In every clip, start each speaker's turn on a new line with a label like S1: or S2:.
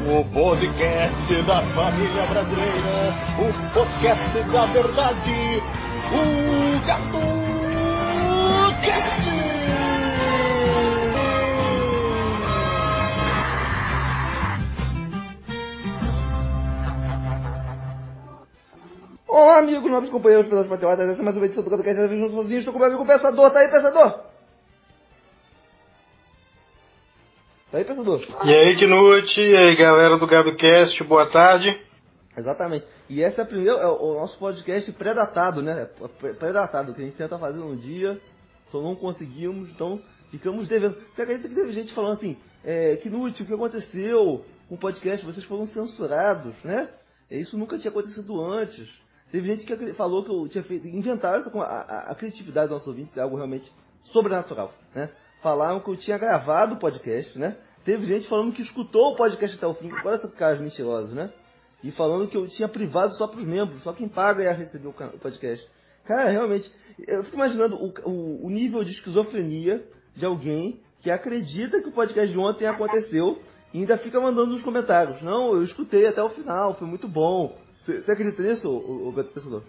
S1: O podcast da família brasileira, o podcast da verdade, o GatoCast!
S2: Olá, amigos, novos companheiros, pedaços de patriota, essa é mais uma edição do GatoCast, dessa vez junto sozinho, estou com o meu amigo Pensador, tá aí, Pensador? Tá aí, Pensador?
S3: E aí, Knut, e aí, galera do GatoCast, boa tarde.
S2: Exatamente. E essa é a primeira, é o nosso podcast pré-datado, né? Pré-datado, que a gente tenta fazer um dia, só não conseguimos, então ficamos devendo. Você acredita que teve gente falando assim, Knut, o que aconteceu com o podcast? Vocês foram censurados, né? Isso nunca tinha acontecido antes. Teve gente que falou que eu tinha feito, inventaram isso com a criatividade dos nossos ouvintes, é algo realmente sobrenatural, né? Falaram que eu tinha gravado o podcast, né? Teve gente falando que escutou o podcast até o fim, olha esses caras mentirosos, né? E falando que eu tinha privado só para os membros, só quem paga ia receber o podcast. Cara, realmente, eu fico imaginando o nível de esquizofrenia de alguém que acredita que o podcast de ontem aconteceu e ainda fica mandando nos comentários. Não, eu escutei até o final, foi muito bom. Você acredita nisso, o Beto Pensador?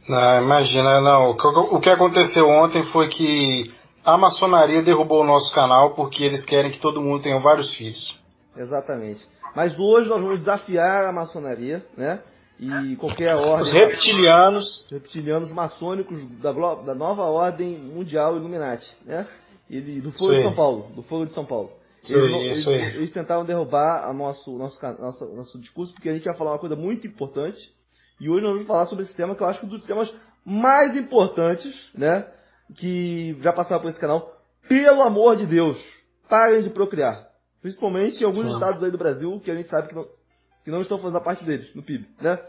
S3: Não, imagina, não. O que aconteceu ontem foi que a maçonaria derrubou o nosso canal porque eles querem que todo mundo tenha vários filhos.
S2: Exatamente. Mas hoje nós vamos desafiar a maçonaria, né? E qualquer ordem...
S3: Os reptilianos
S2: maçônicos da nova ordem mundial Illuminati, né? Do Fogo de São Paulo. Do Fogo de São Paulo. Eles tentaram derrubar nosso discurso, porque a gente vai falar uma coisa muito importante. E hoje nós vamos falar sobre esse tema, que eu acho que é um dos temas mais importantes, né? Que já passaram por esse canal. Pelo amor de Deus, parem de procriar. Principalmente em alguns estados aí do Brasil, que a gente sabe que não estão fazendo a parte deles, no PIB, né?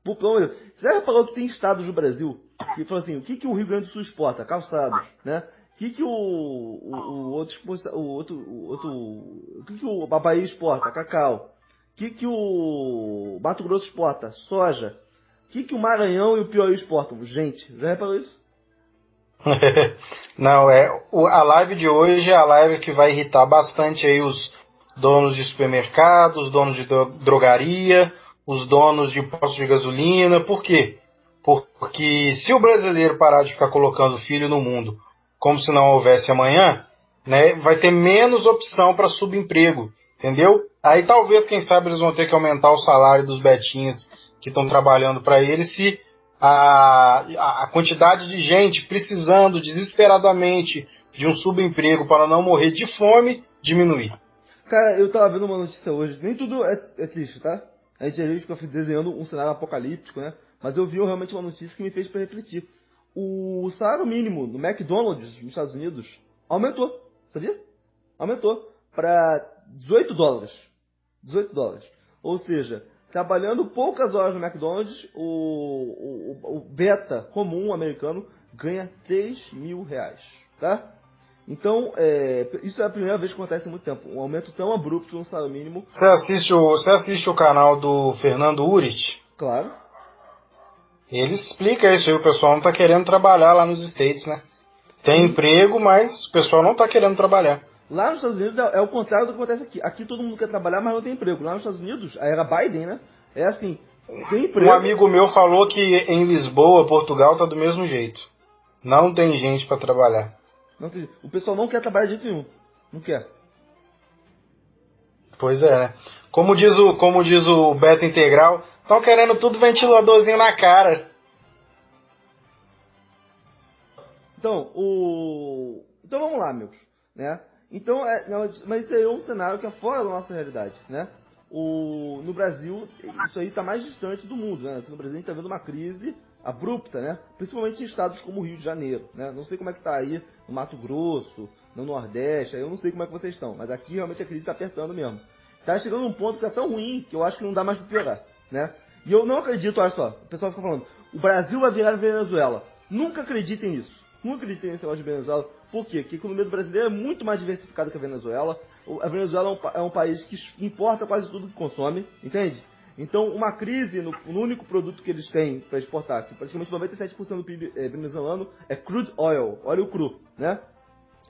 S2: Pelo amor de Deus. Você já reparou que tem estados do Brasil que falam assim, o que o Rio Grande do Sul exporta? Calçados, né? O que o Bahia exporta? Cacau. O que o Mato Grosso exporta? Soja. O que o Maranhão e o Piauí exportam? Gente, já reparou isso?
S3: Não, a live de hoje é a live que vai irritar bastante aí os donos de supermercado, os donos de drogaria, os donos de postos de gasolina. Por quê? Porque se o brasileiro parar de ficar colocando filho no mundo como se não houvesse amanhã, né, vai ter menos opção para subemprego, entendeu? Aí talvez, quem sabe, eles vão ter que aumentar o salário dos betinhas que estão trabalhando para eles, se a quantidade de gente precisando desesperadamente de um subemprego para não morrer de fome diminuir.
S2: Cara, eu tava vendo uma notícia hoje, nem tudo é triste, tá? A gente fica desenhando um cenário apocalíptico, né? Mas eu vi realmente uma notícia que me fez para refletir. O salário mínimo no McDonald's, nos Estados Unidos, aumentou, sabia? Aumentou para $18. $18. Ou seja, trabalhando poucas horas no McDonald's, o beta comum americano ganha R$3.000, tá? Então, isso é a primeira vez que acontece há muito tempo. Um aumento tão abrupto no salário mínimo.
S3: Você assiste o canal do Fernando Urich?
S2: Claro.
S3: Ele explica isso aí, o pessoal não está querendo trabalhar lá nos States, né? Tem emprego, mas o pessoal não está querendo trabalhar.
S2: Lá nos Estados Unidos é o contrário do que acontece aqui. Aqui todo mundo quer trabalhar, mas não tem emprego. Lá nos Estados Unidos, a era Biden, né? É assim, tem emprego.
S3: Um amigo meu falou que em Lisboa, Portugal, tá do mesmo jeito. Não tem gente para trabalhar.
S2: O pessoal não quer trabalhar de jeito nenhum. Não quer.
S3: Pois é, né? Como diz o Beta Integral, estão querendo tudo ventiladorzinho na cara.
S2: Então, então vamos lá, amigos, né? Então, mas isso aí é um cenário que é fora da nossa realidade, né? No Brasil, isso aí está mais distante do mundo, né? No Brasil a gente está vendo uma crise abrupta, né? Principalmente em estados como o Rio de Janeiro, né? Não sei como é que está aí no Mato Grosso, no Nordeste, aí eu não sei como é que vocês estão, mas aqui realmente a crise está apertando mesmo. Está chegando a um ponto que é tão ruim que eu acho que não dá mais para piorar, né? E eu não acredito, olha só, o pessoal fica falando, o Brasil vai virar Venezuela. Nunca acreditem nisso. Nunca acreditei nesse negócio de Venezuela. Por quê? Porque a economia do brasileiro é muito mais diversificada que a Venezuela. A Venezuela é um país que importa quase tudo que consome, entende? Então, uma crise no único produto que eles têm para exportar, que praticamente 97% do PIB venezuelano é crude oil, óleo cru, né?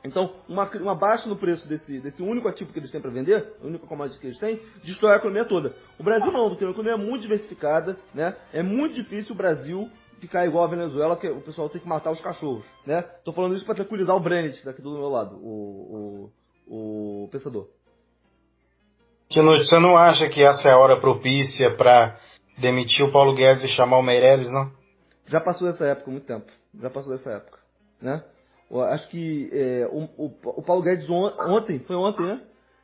S2: Então, uma baixa no preço desse único ativo que eles têm para vender, a única commodity que eles têm, destrói a economia toda. O Brasil não, tem uma economia muito diversificada, né? É muito difícil o Brasil ficar igual a Venezuela, que o pessoal tem que matar os cachorros, né? Tô falando isso para tranquilizar o Brennett, daqui do meu lado, o pensador.
S3: Knut, você não acha que essa é a hora propícia para demitir o Paulo Guedes e chamar o Meirelles, não?
S2: Já passou dessa época há muito tempo. Já passou dessa época, né? Eu acho que o Paulo Guedes ontem, né?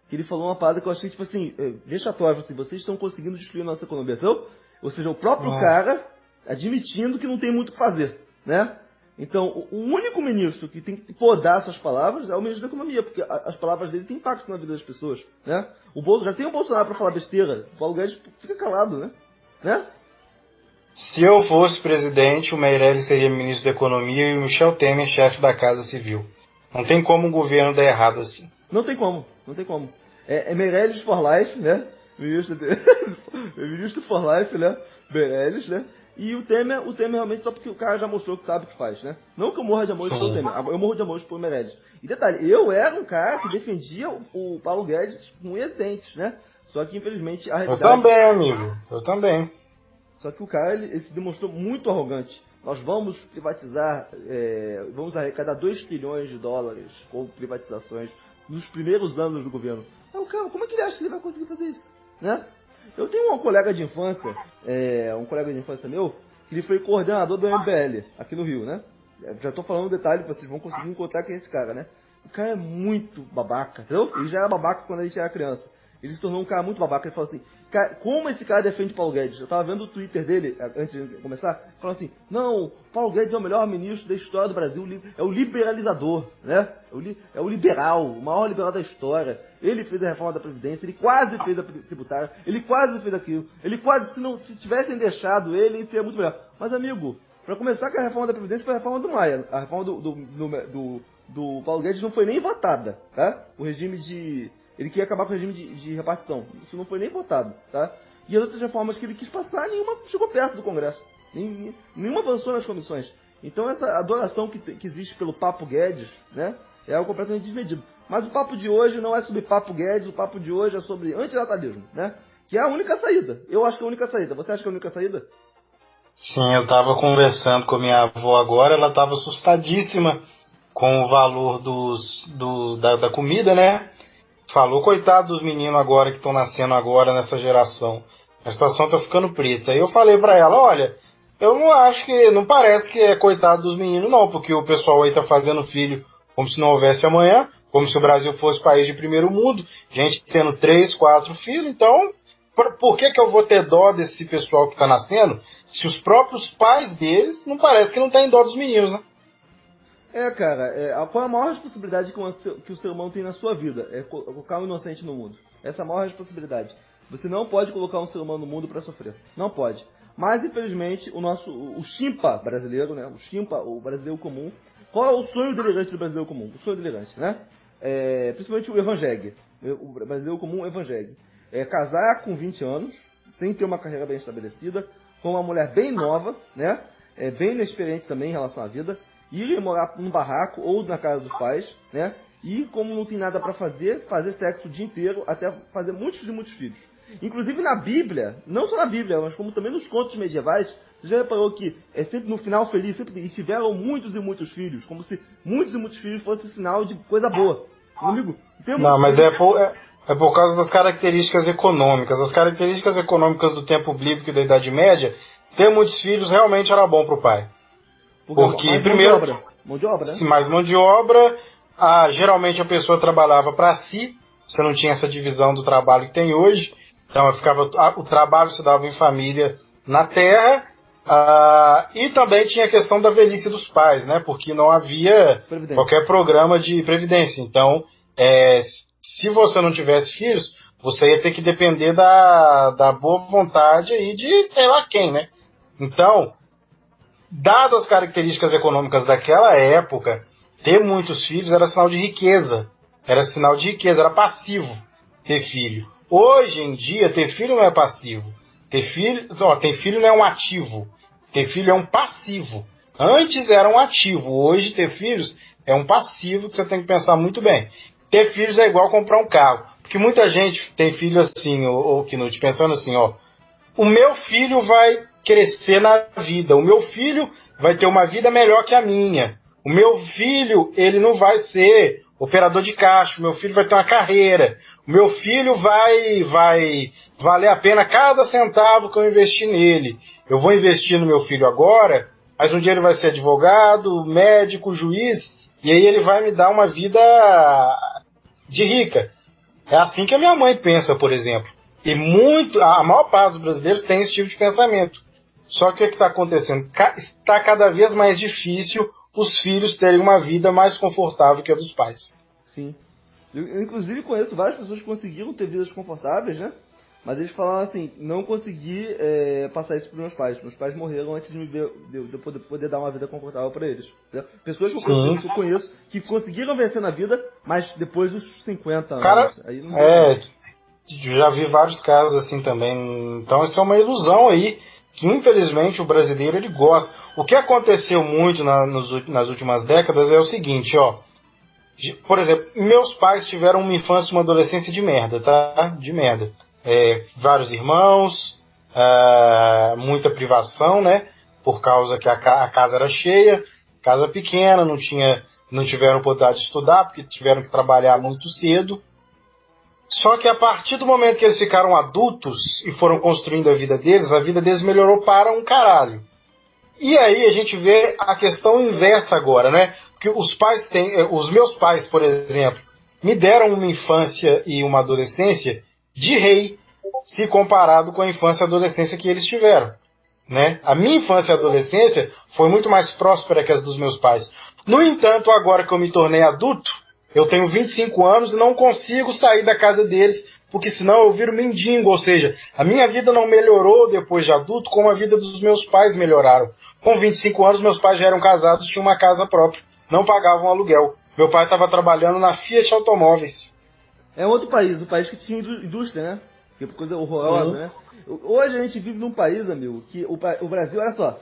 S2: Que ele falou uma parada que eu achei, tipo assim, vexatória, assim, vocês estão conseguindo destruir a nossa economia, viu? Ou seja, o próprio cara admitindo que não tem muito o que fazer, né? Então, o único ministro que tem que podar suas palavras é o ministro da Economia, porque as palavras dele têm impacto na vida das pessoas, né? Já tem o Bolsonaro para falar besteira, o Paulo Guedes fica calado, né?
S3: Se eu fosse presidente, o Meirelles seria ministro da Economia e o Michel Temer chefe da Casa Civil. Não tem como o governo dar errado assim.
S2: Não tem como. É Meirelles for life, né? Ministro for life, né? Meirelles, né? E o Temer realmente só porque o cara já mostrou que sabe o que faz, né? Não que eu morra de amor pelo Temer, eu morro de amor pelo Meirelles. E detalhe, eu era um cara que defendia o Paulo Guedes com unhas e dentes, né? Só que infelizmente a realidade...
S3: Eu também, amigo. Eu também.
S2: Só que o cara, ele se demonstrou muito arrogante. Nós vamos privatizar, vamos arrecadar 2 trilhões de dólares com privatizações nos primeiros anos do governo. Então, cara, como é que ele acha que ele vai conseguir fazer isso? Né? Eu tenho um colega de infância meu, que ele foi coordenador do MBL, aqui no Rio, né? Já estou falando um detalhe, vocês vão conseguir encontrar quem é esse cara, né? O cara é muito babaca, entendeu? Ele já era babaca quando a gente era criança. Ele se tornou um cara muito babaca. Ele falou assim, cara, como esse cara defende Paulo Guedes? Eu tava vendo o Twitter dele, antes de começar, falando assim, não, Paulo Guedes é o melhor ministro da história do Brasil, é o liberalizador, né? É o liberal, o maior liberal da história. Ele fez a reforma da Previdência, ele quase fez a tributária, ele quase fez aquilo, ele quase, se tivessem deixado ele, seria muito melhor. Mas, amigo, para começar com a reforma da Previdência foi a reforma do Maia. A reforma do Paulo Guedes não foi nem votada, tá? O regime de... Ele queria acabar com o regime de repartição. Isso não foi nem votado, tá? E as outras reformas que ele quis passar, nenhuma chegou perto do Congresso. Nenhuma avançou nas comissões. Então essa adoração que existe pelo Papo Guedes, né? É algo completamente desmedido. Mas o papo de hoje não é sobre Papo Guedes, o papo de hoje é sobre antinatalismo, né? Que é a única saída. Eu acho que é a única saída. Você acha que é a única saída?
S3: Sim, eu estava conversando com a minha avó agora, ela estava assustadíssima com o valor da comida, né? Falou, coitado dos meninos agora que estão nascendo agora nessa geração. A situação tá ficando preta. Aí eu falei pra ela, olha, eu não acho que, não parece que é coitado dos meninos não, porque o pessoal aí tá fazendo filho como se não houvesse amanhã, como se o Brasil fosse país de primeiro mundo, gente tendo 3, 4 filhos, então, por que eu vou ter dó desse pessoal que tá nascendo, se os próprios pais deles não parece que não tem dó dos meninos, né?
S2: Cara, qual é a maior responsabilidade que o ser humano tem na sua vida? É colocar um inocente no mundo. Essa é a maior responsabilidade. Você não pode colocar um ser humano no mundo para sofrer. Não pode. Mas, infelizmente, o chimpa brasileiro, né? O brasileiro comum. Qual é o sonho delirante do brasileiro comum? O sonho delirante, né? Principalmente o evangélico. O brasileiro comum evangélico. Casar com 20 anos, sem ter uma carreira bem estabelecida, com uma mulher bem nova, né? Bem inexperiente também em relação à vida. Ir morar num barraco ou na casa dos pais, né? E como não tem nada para fazer sexo o dia inteiro, até fazer muitos filhos. Inclusive na Bíblia, não só na Bíblia, mas como também nos contos medievais, você já reparou que é sempre no final feliz, sempre tiveram muitos e muitos filhos, como se muitos e muitos filhos fosse sinal de coisa boa. Meu amigo,
S3: não, mas é por causa das características econômicas. As características econômicas do tempo bíblico e da Idade Média, ter muitos filhos realmente era bom pro pai. Porque primeiro,
S2: mão de obra, né?
S3: Sim, mais mão de obra, geralmente a pessoa trabalhava para si, você não tinha essa divisão do trabalho que tem hoje, então o trabalho se dava em família na terra, e também tinha a questão da velhice dos pais, né? Porque não havia qualquer programa de previdência. Então, se você não tivesse filhos, você ia ter que depender da boa vontade aí de sei lá quem, né? Então, dadas as características econômicas daquela época, ter muitos filhos era sinal de riqueza. Era sinal de riqueza, era passivo ter filho. Hoje em dia, ter filho não é passivo. Ter filho não é um ativo. Ter filho é um passivo. Antes era um ativo. Hoje, ter filhos É um passivo que você tem que pensar muito bem. Ter filhos é igual comprar um carro. Porque muita gente tem filho assim, ou Knut, pensando assim, ó, o meu filho vai crescer na vida, o meu filho vai ter uma vida melhor que a minha. O meu filho, ele não vai ser operador de caixa, o meu filho vai ter uma carreira. O meu filho vai valer a pena cada centavo que eu investi nele. Eu vou investir no meu filho agora, mas um dia ele vai ser advogado, médico, juiz, e aí ele vai me dar uma vida de rica. É assim que a minha mãe pensa, por exemplo. E a maior parte dos brasileiros tem esse tipo de pensamento. Só que o que está acontecendo? Está cada vez mais difícil os filhos terem uma vida mais confortável que a dos pais.
S2: Sim. Eu inclusive conheço várias pessoas que conseguiram ter vidas confortáveis, né? Mas eles falaram assim, não consegui passar isso para meus pais. Meus pais morreram antes de me ver, de eu poder dar uma vida confortável para eles. Né? Pessoas que eu conheço que conseguiram vencer na vida, mas depois dos 50 anos.
S3: Cara,
S2: aí não
S3: já vi vários casos assim também. Então isso é uma ilusão aí, que infelizmente o brasileiro ele gosta. O que aconteceu muito nas últimas décadas é o seguinte, ó. Por exemplo, meus pais tiveram uma infância e uma adolescência de merda, tá? De merda. Vários irmãos, muita privação, né? Por causa que a casa era cheia, casa pequena, não tiveram oportunidade de estudar, porque tiveram que trabalhar muito cedo. Só que a partir do momento que eles ficaram adultos e foram construindo a vida deles melhorou para um caralho. E aí a gente vê a questão inversa agora, né? Porque os meus pais, por exemplo, me deram uma infância e uma adolescência de rei, se comparado com a infância e adolescência que eles tiveram, né? A minha infância e adolescência foi muito mais próspera que as dos meus pais. No entanto, agora que eu me tornei adulto, eu tenho 25 anos e não consigo sair da casa deles, porque senão eu viro mendigo, ou seja, a minha vida não melhorou depois de adulto como a vida dos meus pais melhoraram. Com 25 anos, meus pais já eram casados, tinham uma casa própria, não pagavam aluguel. Meu pai estava trabalhando na Fiat Automóveis.
S2: É outro país, um país que tinha indústria, né? Que coisa horrorosa,
S3: Sim.
S2: né? Hoje a gente vive num país, amigo, que o Brasil, olha só,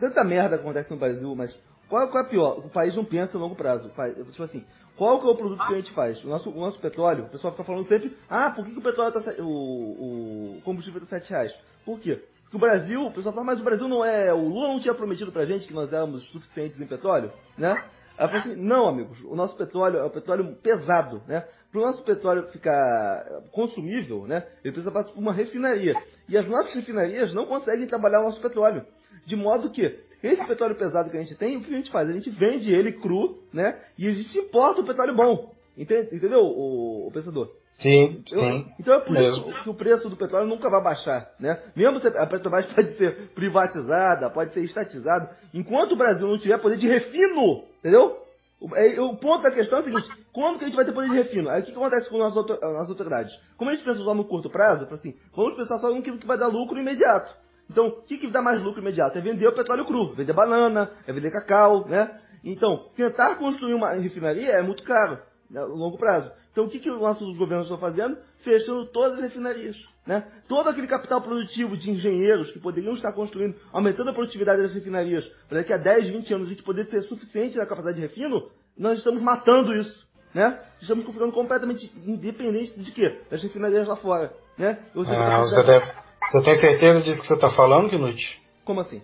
S2: tanta merda acontece no Brasil, mas qual é pior? O país não pensa a longo prazo. Tipo assim, qual que é o produto que a gente faz? O nosso petróleo, o pessoal fica falando sempre, por que o petróleo tá, o combustível está R$7? Por quê? Porque o Brasil, o pessoal fala, mas o Brasil não é, o Lula não tinha prometido pra gente que nós éramos suficientes em petróleo, né? Ela falou assim, não, amigos, o nosso petróleo é um petróleo pesado, né? Para o nosso petróleo ficar consumível, né? Ele precisa passar por uma refinaria. E as nossas refinarias não conseguem trabalhar o nosso petróleo. De modo que esse petróleo pesado que a gente tem, o que a gente faz? A gente vende ele cru, né? E a gente importa o petróleo bom. Entendeu, o pensador?
S3: Sim, sim.
S2: Então é por isso que o preço do petróleo nunca vai baixar, né? Mesmo a Petrobras pode ser privatizada, pode ser estatizada, enquanto o Brasil não tiver poder de refino, entendeu? O ponto da questão é o seguinte, quando que a gente vai ter poder de refino? Aí o que acontece com as autoridades? Como a gente pensa só no curto prazo, assim, vamos pensar só naquilo que vai dar lucro imediato. Então, o que dá mais lucro imediato? É vender o petróleo cru, vender banana, é vender cacau, né? Então, tentar construir uma refinaria é muito caro, né, a longo prazo. Então, o que os nossos governos estão fazendo? Fechando todas as refinarias, né? Todo aquele capital produtivo de engenheiros que poderiam estar construindo, aumentando a produtividade das refinarias, para daqui a 10, 20 anos a gente poder ter suficiente na capacidade de refino, nós estamos matando isso, né? Estamos ficando completamente independentes de quê? Das refinarias lá fora, né?
S3: Você tem certeza disso que você está falando, Knut?
S2: Como assim?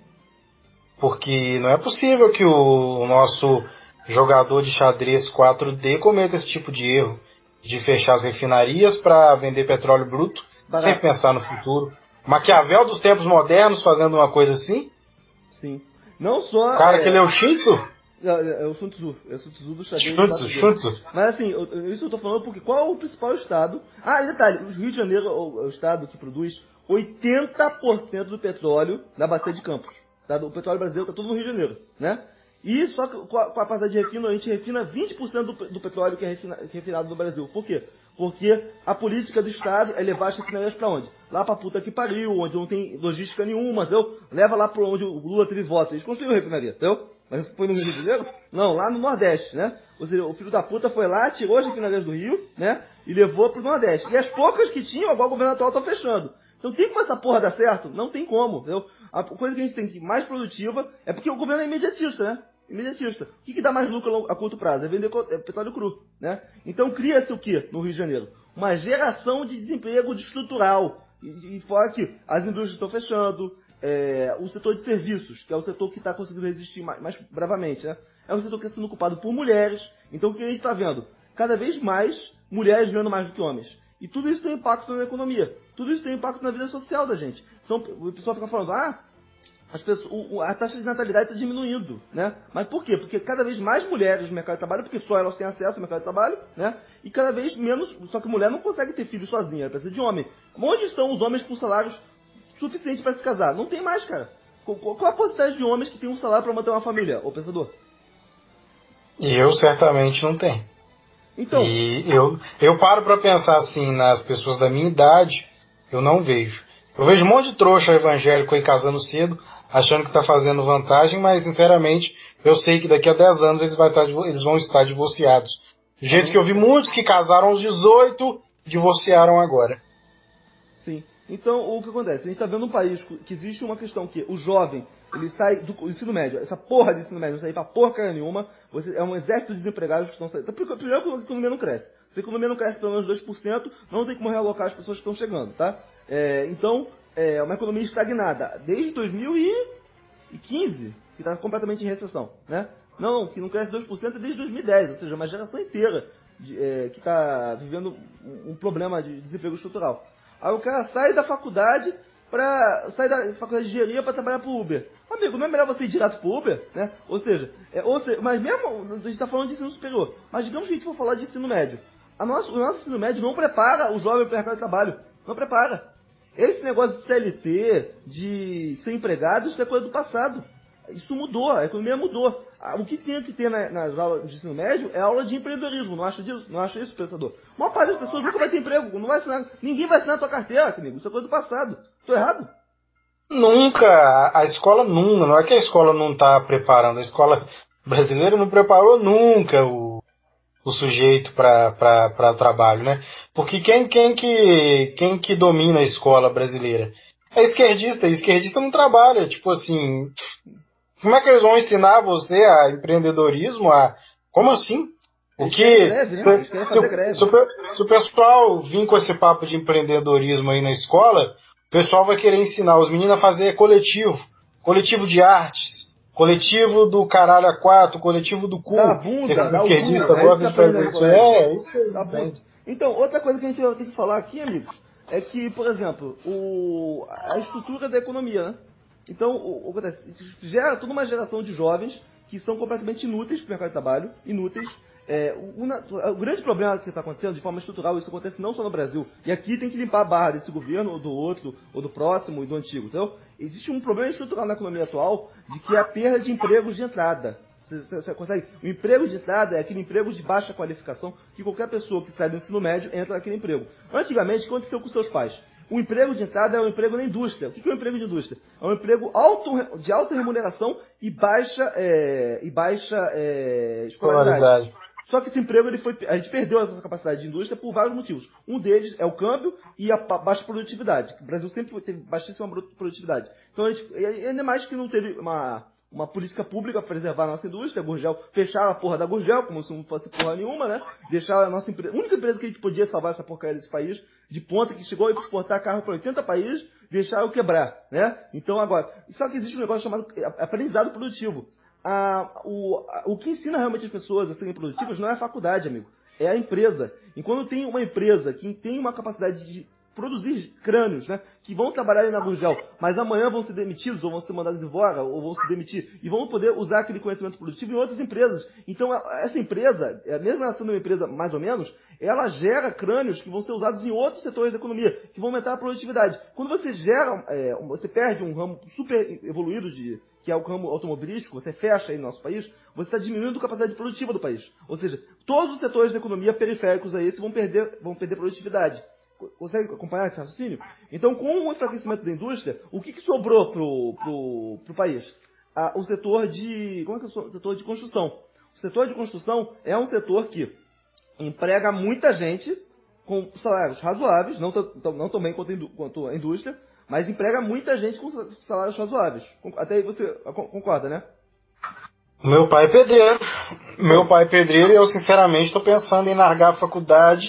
S3: Porque não é possível que o nosso jogador de xadrez 4D cometa esse tipo de erro, de fechar as refinarias para vender petróleo bruto, sem pensar no futuro. Maquiavel dos tempos modernos fazendo uma coisa assim?
S2: Sim. Não só...
S3: O cara que leu Shinzo?
S2: É o Sun Tzu. É o Sun Tzu do xadrez.
S3: Shunzu.
S2: Mas assim, isso eu tô falando porque qual é o principal estado... e detalhe, o Rio de Janeiro é o estado que produz 80% do petróleo da bacia de Campos. Tá? O petróleo brasileiro está todo no Rio de Janeiro, né? E só que com a passagem de refino, a gente refina 20% do petróleo que é refinado no Brasil. Por quê? Porque a política do Estado é levar as refinarias para onde? Lá pra puta que pariu, onde não tem logística nenhuma, entendeu? Leva lá para onde o Lula teve votos. Eles construíram a refinaria, entendeu? Mas foi no Rio de Janeiro? Não, lá no Nordeste, né? Ou seja, o filho da puta foi lá, tirou as refinarias do Rio, né? E levou pro Nordeste. E as poucas que tinham, agora o governo atual tá fechando. Então tem como essa porra dar certo? Não tem como, entendeu? A coisa que a gente tem que ir mais produtiva é porque o governo é imediatista, né? Imediatista. O que dá mais lucro a curto prazo? É vender petróleo cru, né? Então cria-se o que no Rio de Janeiro? Uma geração de desemprego estrutural. E fora que as indústrias estão fechando, o setor de serviços, que é o setor que está conseguindo resistir mais bravamente, né? É um setor que está sendo ocupado por mulheres. Então o que a gente está vendo? Cada vez mais mulheres ganhando mais do que homens. E tudo isso tem impacto na economia. Tudo isso tem impacto na vida social da gente. O pessoal fica falando, a taxa de natalidade está diminuindo, né? Mas por quê? Porque cada vez mais mulheres no mercado de trabalho, porque só elas têm acesso ao mercado de trabalho, né? E cada vez menos, só que mulher não consegue ter filho sozinha, ela precisa de homem. Onde estão os homens com salários suficientes para se casar? Não tem mais, cara. Qual a porcentagem de homens que tem um salário para manter uma família, ô pensador?
S3: Eu certamente não tenho.
S2: Então,
S3: e eu paro para pensar assim nas pessoas da minha idade, eu não vejo. Eu vejo um monte de trouxa evangélico aí casando cedo, achando que está fazendo vantagem, mas sinceramente eu sei que daqui a 10 anos eles vão estar divorciados. Do jeito que eu vi muitos que casaram aos 18, divorciaram agora.
S2: Sim. Então, o que acontece? A gente está vendo um país que existe uma questão que o jovem, ele sai do ensino médio, essa porra de ensino médio não sai pra porcaria nenhuma, é um exército de desempregados que estão saindo. Primeiro que a economia não cresce. Se a economia não cresce pelo menos 2%, não tem como realocar as pessoas que estão chegando, tá? Então, é uma economia estagnada desde 2015, que está completamente em recessão, né? Não, que não cresce 2% é desde 2010, ou seja, uma geração inteira que está vivendo um problema de desemprego estrutural. Aí o cara sai da faculdade de engenharia para trabalhar para o Uber. Amigo, não é melhor você ir direto para o Uber, né? Ou seja, mas mesmo a gente está falando de ensino superior, mas digamos que a gente for falar de ensino médio. O nosso ensino médio não prepara o jovem para o mercado de trabalho. Não prepara. Esse negócio de CLT, de ser empregado, isso é coisa do passado. Isso mudou, a economia mudou. O que tinha que ter nas aulas de ensino médio é aula de empreendedorismo, não acha disso? Não acha isso, pensador? A maior parte das pessoas nunca vai ter emprego, não vai assinar, ninguém vai assinar a tua carteira, amigo. Isso é coisa do passado. Tô errado?
S3: Nunca, a escola nunca, não é que a escola não está preparando, a escola brasileira não preparou nunca o sujeito para o trabalho, né? Porque quem que domina a escola brasileira? É esquerdista, e esquerdista não trabalha, tipo assim, como é que eles vão ensinar você a empreendedorismo? Como assim? O que se o pessoal vir com esse papo de empreendedorismo aí na escola, o pessoal vai querer ensinar os meninos a fazer coletivo de artes, coletivo do caralho a quatro, coletivo do cu.
S2: Da bunda,
S3: esses esquerdistas gostam de fazer isso. Isso que eles entendem.
S2: Então, outra coisa que a gente tem que falar aqui, amigo, é que, por exemplo, a estrutura da economia, né? Então, gera toda uma geração de jovens que são completamente inúteis para o mercado de trabalho, inúteis. O grande problema que está acontecendo, de forma estrutural, isso acontece não só no Brasil, e aqui tem que limpar a barra desse governo, ou do outro, ou do próximo, e do antigo, entendeu? Existe um problema estrutural na economia atual, de que é a perda de empregos de entrada. Você consegue? O emprego de entrada é aquele emprego de baixa qualificação, que qualquer pessoa que sai do ensino médio entra naquele emprego. Antigamente, o que aconteceu com seus pais? O emprego de entrada é um emprego na indústria. O que é um emprego de indústria? É um emprego de alta remuneração e baixa escolaridade. Só que esse emprego a gente perdeu essa capacidade de indústria por vários motivos. Um deles é o câmbio e a baixa produtividade. O Brasil sempre teve baixíssima produtividade. Então, ainda mais que não teve uma política pública para preservar a nossa indústria, a Gurgel, fecharam a porra da Gurgel, como se não fosse porra nenhuma, né? Deixaram a nossa empresa, a única empresa que a gente podia salvar essa porcaria desse país, de ponta, que chegou a exportar carro para 80 países, deixaram quebrar, né? Então agora, só que existe um negócio chamado aprendizado produtivo. O que ensina realmente as pessoas a serem produtivas não é a faculdade, amigo, é a empresa. E quando tem uma empresa que tem uma capacidade de produzir crânios, né, que vão trabalhar ali na Gurgel, mas amanhã vão ser demitidos, ou vão ser mandados embora, ou vão se demitir, e vão poder usar aquele conhecimento produtivo em outras empresas. Então, essa empresa, mesmo ela sendo uma empresa mais ou menos, ela gera crânios que vão ser usados em outros setores da economia, que vão aumentar a produtividade. Quando você você perde um ramo super evoluído que é o ramo automobilístico, você fecha aí no nosso país, você está diminuindo a capacidade produtiva do país. Ou seja, todos os setores da economia periféricos a esse vão perder produtividade. Consegue acompanhar esse raciocínio? Então, com o enfraquecimento da indústria, o que sobrou pro país? O setor de construção. O setor de construção é um setor que emprega muita gente com salários razoáveis, não tão bem quanto a indústria, mas emprega muita gente com salários razoáveis. Até aí você concorda, né?
S3: Meu pai é pedreiro. Meu pai é pedreiro e eu, sinceramente, estou pensando em largar a faculdade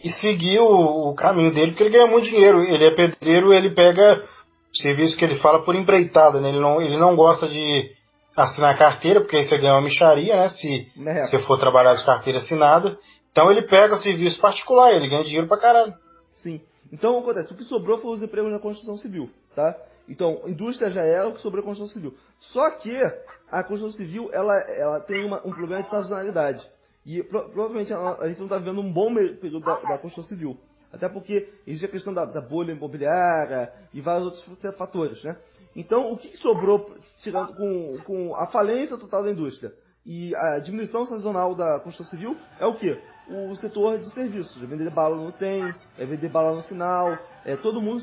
S3: e seguir o caminho dele, porque ele ganha muito dinheiro. Ele é pedreiro, ele pega o serviço que ele fala por empreitada, né? Ele não gosta de assinar carteira, porque aí você ganha uma mixaria, né? Se você for trabalhar de carteira assinada. Então ele pega o serviço particular, ele ganha dinheiro pra caralho.
S2: Sim. Então, o que acontece? O que sobrou foi os empregos na construção civil, tá? Então, indústria já era, o que sobrou é a construção civil. Só que a construção civil, ela tem um problema de sazonalidade. E provavelmente a gente não está vivendo um bom período da construção civil. Até porque existe a questão da bolha imobiliária e vários outros fatores, né? Então, o que sobrou, tirando com a falência total da indústria e a diminuição sazonal da construção civil, é o quê? O setor de serviços. É vender bala no trem, é vender bala no sinal, todo mundo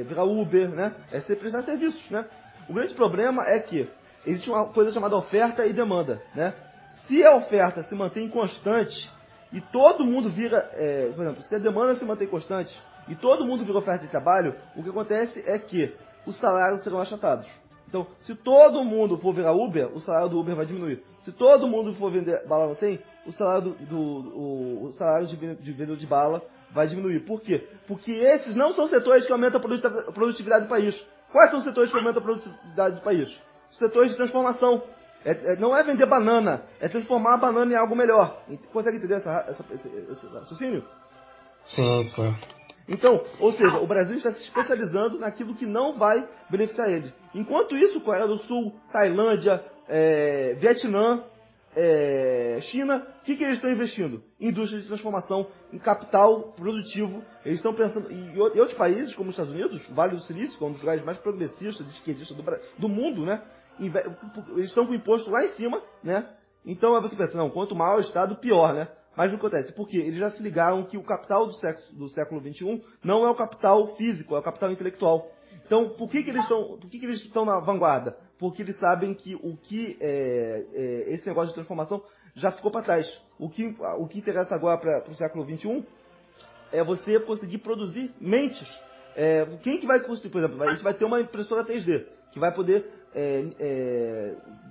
S2: virar Uber, né? É você prestar serviços, né? O grande problema é que existe uma coisa chamada oferta e demanda, né? Se a oferta se mantém constante e todo mundo vira, por exemplo, se a demanda se mantém constante e todo mundo vira oferta de trabalho, o que acontece é que os salários serão achatados. Então, se todo mundo for virar Uber, o salário do Uber vai diminuir. Se todo mundo for vender bala no trem, o salário o salário de vendedor de bala vai diminuir. Por quê? Porque esses não são setores que aumentam a produtividade do país. Quais são os setores que aumentam a produtividade do país? Os setores de transformação. Não é vender banana, é transformar a banana em algo melhor. Consegue entender esse raciocínio?
S3: Sim, sim.
S2: Então, ou seja, o Brasil está se especializando naquilo que não vai beneficiar ele. Enquanto isso, Coreia do Sul, Tailândia, Vietnã, China, o que eles estão investindo? Em indústria de transformação, em capital produtivo. Eles estão pensando. E outros países, como os Estados Unidos, o Vale do Silício, que é um dos lugares mais progressistas, esquerdistas do mundo, né? Eles estão com o imposto lá em cima, né? Então aí você pensa, não, quanto maior o Estado, pior, né? Mas não acontece. Por quê? Eles já se ligaram que o capital do século XXI não é o capital físico, é o capital intelectual. Então, por que eles estão na vanguarda? Porque eles sabem que esse negócio de transformação já ficou para trás. O que interessa agora para o século XXI é você conseguir produzir mentes. Quem que vai construir, por exemplo, a gente vai ter uma impressora 3D, que vai poder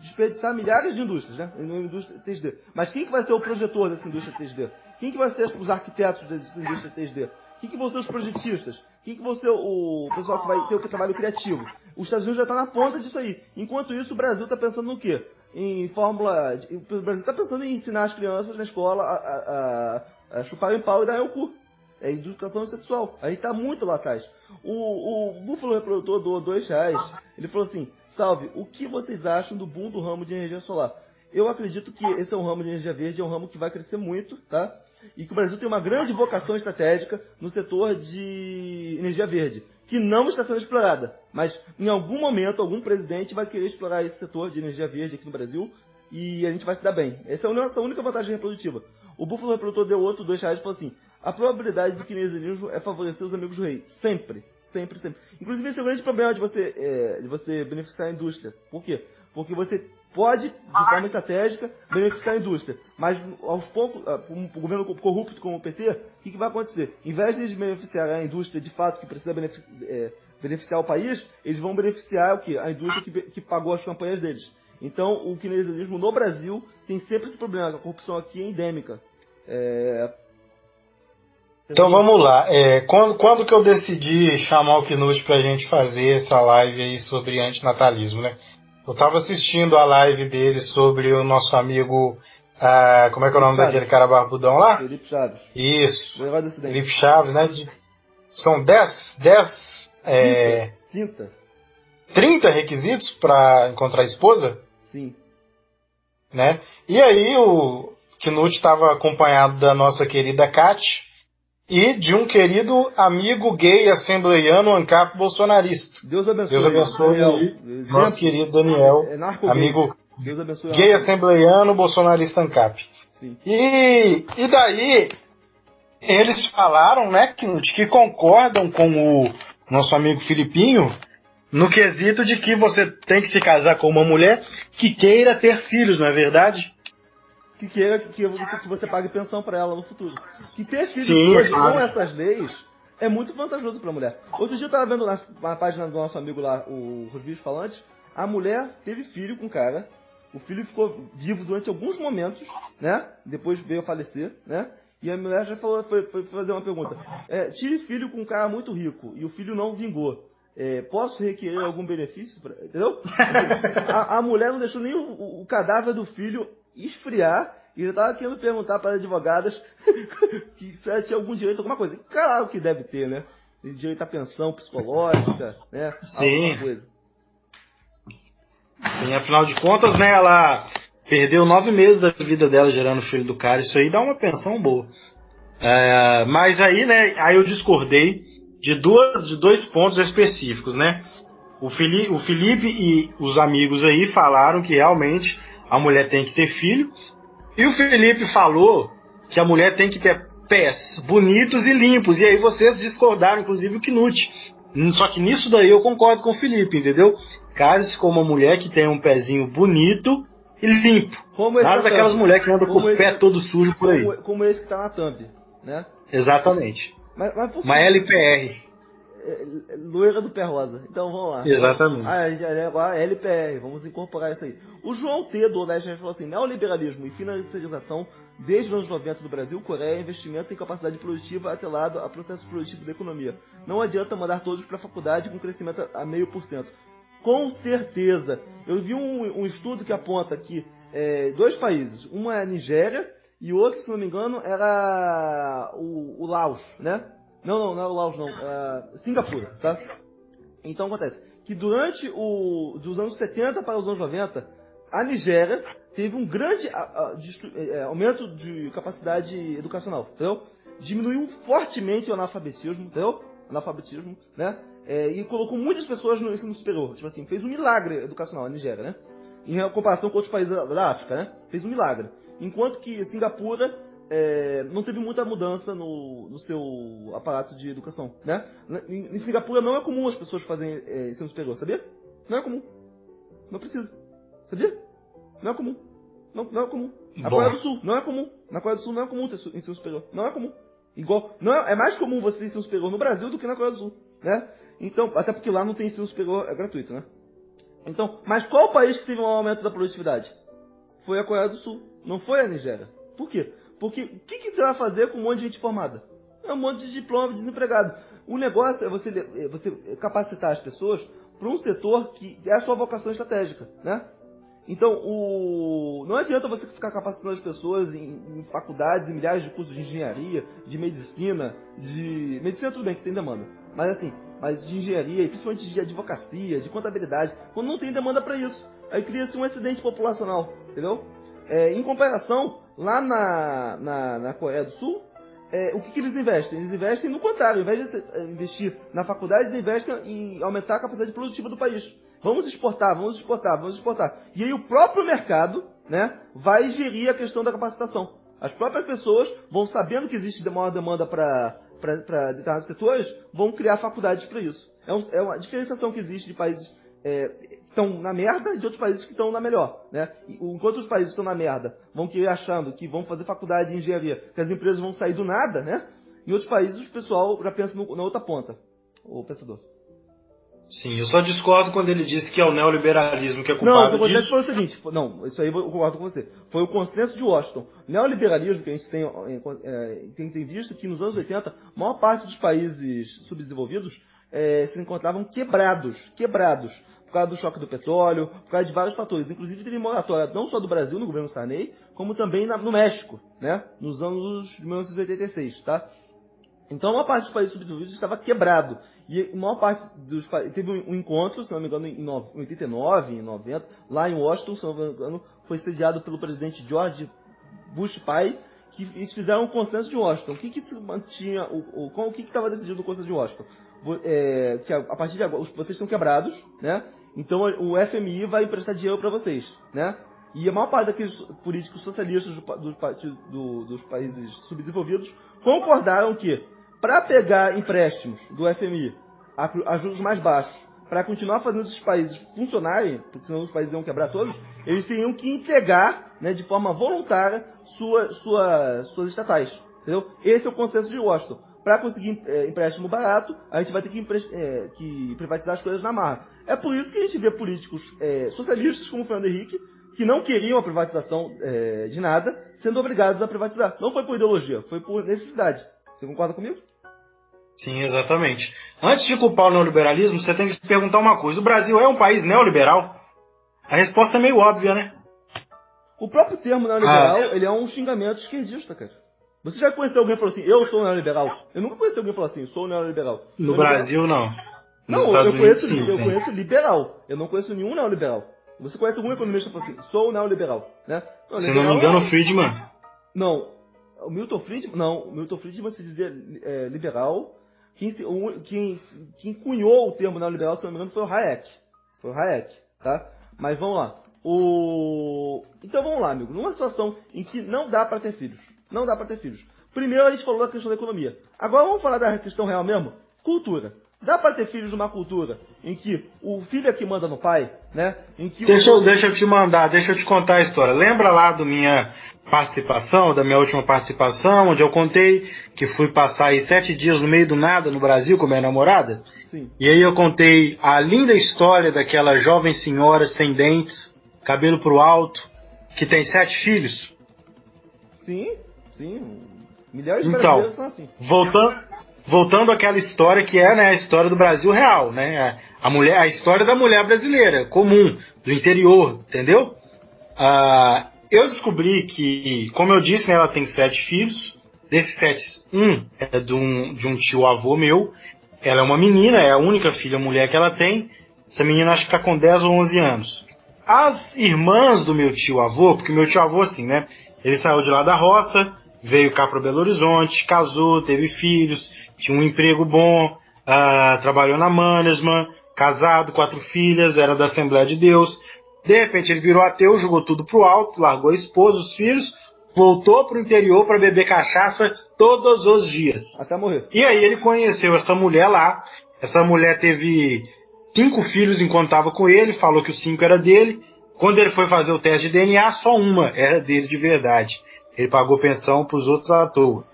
S2: desperdiçar milhares de indústrias, né? Em indústria 3D. Mas quem que vai ser o projetor dessa indústria 3D? Quem que vai ser os arquitetos dessa indústria 3D? Quem que vão ser os projetistas? Quem que vão ser o pessoal que vai ter o trabalho criativo? Os Estados Unidos já está na ponta disso aí. Enquanto isso, o Brasil está pensando no quê? O Brasil está pensando em ensinar as crianças na escola a chuparem pau e darem o cu. É educação sexual. A gente está muito lá atrás. O Búfalo Reprodutor doou R$2. Ele falou assim: salve, o que vocês acham do boom do ramo de energia solar? Eu acredito que esse é um ramo de energia verde, é um ramo que vai crescer muito, tá? E que o Brasil tem uma grande vocação estratégica no setor de energia verde, que não está sendo explorada. Mas em algum momento, algum presidente vai querer explorar esse setor de energia verde aqui no Brasil e a gente vai se dar bem. Essa é a nossa única vantagem reprodutiva. O Búfalo Reprodutor deu outro R$2 e falou assim: a probabilidade do keynesianismo é favorecer os amigos do rei. Sempre. Sempre, sempre. Inclusive, esse é o grande problema de você beneficiar a indústria. Por quê? Porque você pode, de forma estratégica, beneficiar a indústria. Mas, aos poucos, um governo corrupto como o PT, o que vai acontecer? Em vez de beneficiar a indústria, de fato, que precisa beneficiar o país, eles vão beneficiar o quê? A indústria que pagou as campanhas deles. Então, o keynesianismo no Brasil tem sempre esse problema. A corrupção aqui é endêmica.
S3: Então vamos lá. Quando que eu decidi chamar o Knut pra gente fazer essa live aí sobre antinatalismo, né? Eu tava assistindo a live dele sobre o nosso amigo, como é que é o nome daquele cara barbudão lá?
S2: Felipe Chaves.
S3: Isso. Felipe Chaves, né? São 30 requisitos para encontrar esposa?
S2: Sim.
S3: Né? E aí o Knut estava acompanhado da nossa querida Kate e de um querido amigo gay assembleiano ANCAP bolsonarista.
S2: Deus abençoe.
S3: Deus abençoe aí, nosso querido Daniel, amigo gay assembleiano bolsonarista ANCAP.
S2: Sim.
S3: E daí eles falaram, né, que concordam com o nosso amigo Filipinho no quesito de que você tem que se casar com uma mulher que queira ter filhos, não é verdade?
S2: Que queira que você pague pensão para ela no futuro. Que ter filhos hoje com essas leis é muito vantajoso para a mulher. Outro dia eu estava vendo na página do nosso amigo lá, o Rosvídeos Falantes, a mulher teve filho com o cara O filho ficou vivo durante alguns momentos, né? Depois veio a falecer, né? E a mulher já foi fazer uma pergunta. Tive filho com um cara muito rico e o filho não vingou. Posso requerer algum benefício? Entendeu? A mulher não deixou nem o cadáver do filho esfriar e já estava querendo perguntar para as advogadas se ela tinha algum direito a alguma coisa. Claro que deve ter, né? Direito à pensão psicológica, né? Alguma coisa.
S3: Sim, afinal de contas, né, ela perdeu 9 meses da vida dela gerando o filho do cara. Isso aí dá uma pensão boa. Mas aí, né, aí eu discordei de dois pontos específicos, né? O Felipe e os amigos aí falaram que realmente a mulher tem que ter filho. E o Felipe falou que a mulher tem que ter pés bonitos e limpos. E aí vocês discordaram, inclusive o Knut. Só que nisso daí eu concordo com o Felipe, entendeu? Case-se com uma mulher que tem um pezinho bonito e limpo. Nada daquelas mulheres que andam com o pé todo sujo por aí.
S2: Como esse que tá na thumb, né?
S3: Exatamente.
S2: Mas por quê?
S3: Uma LPR.
S2: Loira do pé rosa. Então vamos lá.
S3: Exatamente.
S2: Agora LPR, vamos incorporar isso aí. O João T. do Oeste falou assim: neoliberalismo e financiarização desde os anos 90 do Brasil, Coreia, investimento em capacidade produtiva atrelado a processo produtivo da economia. Não adianta mandar todos para a faculdade com crescimento a 0,5%. Com certeza. Eu vi um estudo que aponta que 2 países, uma é a Nigéria e o outro, se não me engano, era o Laos, né? Não é o Laos, não. Singapura, tá? Então acontece que durante dos anos 70 para os anos 90, a Nigéria teve um grande aumento de capacidade educacional, entendeu? Diminuiu fortemente o analfabetismo, entendeu? Né? E colocou muitas pessoas no ensino superior. Tipo assim, fez um milagre educacional a Nigéria, né? Em comparação com outros países da África, né? Fez um milagre. Enquanto que Singapura não teve muita mudança no seu aparato de educação, né? Em Singapura não é comum as pessoas fazerem ensino superior, sabia? Não é comum. Não precisa. Sabia? Não é comum. Não é comum. Na Coreia do Sul não é comum. Na Coreia do Sul não é comum ter ensino superior. Não é comum. É mais comum você ter ensino superior no Brasil do que na Coreia do Sul, né? Então, até porque lá não tem ensino superior gratuito, né? Então, mas qual país que teve um aumento da produtividade? Foi a Coreia do Sul. Não foi a Nigéria. Por quê? Porque o que você vai fazer com um monte de gente formada? É um monte de diploma de desempregado. O negócio é você capacitar as pessoas para um setor que é a sua vocação estratégica, né? Então, não adianta você ficar capacitando as pessoas em faculdades, em milhares de cursos de engenharia, de medicina, medicina tudo bem que tem demanda, mas de engenharia, e principalmente de advocacia, de contabilidade, quando não tem demanda para isso. Aí cria-se um excedente populacional, entendeu? Em comparação, lá na Coreia do Sul, o que eles investem? Eles investem no contrário. Ao invés de investir na faculdade, eles investem em aumentar a capacidade produtiva do país. Vamos exportar. E aí o próprio mercado, né, vai gerir a questão da capacitação. As próprias pessoas vão, sabendo que existe maior demanda para determinados setores, vão criar faculdades para isso. É uma diferenciação que existe de países que estão na merda e de outros países que estão na melhor, né? Enquanto os países estão na merda, vão querer achando que vão fazer faculdade de engenharia, que as empresas vão sair do nada, né? Em outros países, o pessoal já pensa na outra ponta, o pensador.
S3: Sim, eu só discordo quando ele disse que é o neoliberalismo que é culpado disso.
S2: Não, foi o seguinte, isso aí eu concordo com você. Foi o consenso de Washington. Neoliberalismo que a gente tem visto que nos anos 80, a maior parte dos países subdesenvolvidos se encontravam quebrados. Por causa do choque do petróleo, por causa de vários fatores. Inclusive teve moratória não só do Brasil, no governo Sarney, como também no México, né? Nos anos de 1986, tá? Então a maior parte dos países subdesenvolvidos estava quebrado. E a maior parte dos países... Teve um encontro, se não me engano, em 89, em 90, lá em Washington, se não me engano, foi sediado pelo presidente George Bush pai, que eles fizeram um consenso de Washington. O que se mantinha... O que estava decidido no consenso de Washington? Que a partir de agora, vocês estão quebrados, né? Então o FMI vai emprestar dinheiro para vocês, né? E a maior parte daqueles políticos socialistas dos países subdesenvolvidos concordaram que, para pegar empréstimos do FMI a juros mais baixos, para continuar fazendo esses países funcionarem, porque senão os países iam quebrar todos, eles teriam que entregar, né, de forma voluntária suas estatais. Entendeu? Esse é o consenso de Washington. Para conseguir empréstimo barato, a gente vai ter que privatizar as coisas na marra. É por isso que a gente vê políticos socialistas como o Fernando Henrique que não queriam a privatização de nada, sendo obrigados a privatizar. Não foi por ideologia, foi por necessidade. Você concorda comigo?
S3: Sim, exatamente. Antes de culpar o neoliberalismo, você tem que se perguntar uma coisa. O Brasil é um país neoliberal? A resposta é meio óbvia, né?
S2: O próprio termo neoliberal, ele é um xingamento esquerdista, cara. Você já conheceu alguém que falou assim, eu sou neoliberal? Eu nunca conheci alguém que falou assim, sou neoliberal.
S3: No Brasil, não.
S2: Não, eu conheço liberal. Eu não conheço nenhum neoliberal. Você conhece algum economista que fala assim, sou neoliberal, né? Não,
S3: se não me engano, o Friedman.
S2: Não, o Milton Friedman se dizia liberal. Quem cunhou o termo neoliberal, se não me engano, foi o Hayek. Tá? Mas vamos lá. Então vamos lá, amigo. Numa situação em que não dá para ter filhos. Primeiro a gente falou da questão da economia. Agora vamos falar da questão real mesmo? Cultura. Dá para ter filhos numa cultura em que o filho é que manda no pai, né?
S3: Deixa eu te contar a história. Lembra lá da minha última participação, onde eu contei que fui passar aí 7 dias no meio do nada no Brasil com minha namorada?
S2: Sim.
S3: E aí eu contei a linda história daquela jovem senhora sem dentes, cabelo pro alto, que tem 7 filhos.
S2: Sim. Milhares de brasileiros são assim.
S3: Voltando àquela história que é, né, a história do Brasil real, né? A história da mulher brasileira, comum, do interior, entendeu? Eu descobri que, como eu disse, né, ela tem 7 filhos. Desses 7, um é de um tio-avô meu. Ela é uma menina, é a única filha mulher que ela tem. Essa menina acho que está com 10 ou 11 anos. As irmãs do meu tio-avô, porque meu tio-avô, assim, né? Ele saiu de lá da roça, veio cá para Belo Horizonte, casou, teve filhos, tinha um emprego bom, trabalhou na Mannesmann, casado, 4 filhas, era da Assembleia de Deus. De repente ele virou ateu, jogou tudo pro alto, largou a esposa, os filhos, voltou pro interior para beber cachaça todos os dias.
S2: Até morrer.
S3: E aí ele conheceu essa mulher lá. Essa mulher teve 5 filhos enquanto estava com ele, falou que os 5 era dele. Quando ele foi fazer o teste de DNA, só uma era dele de verdade. Ele pagou pensão pros outros à toa.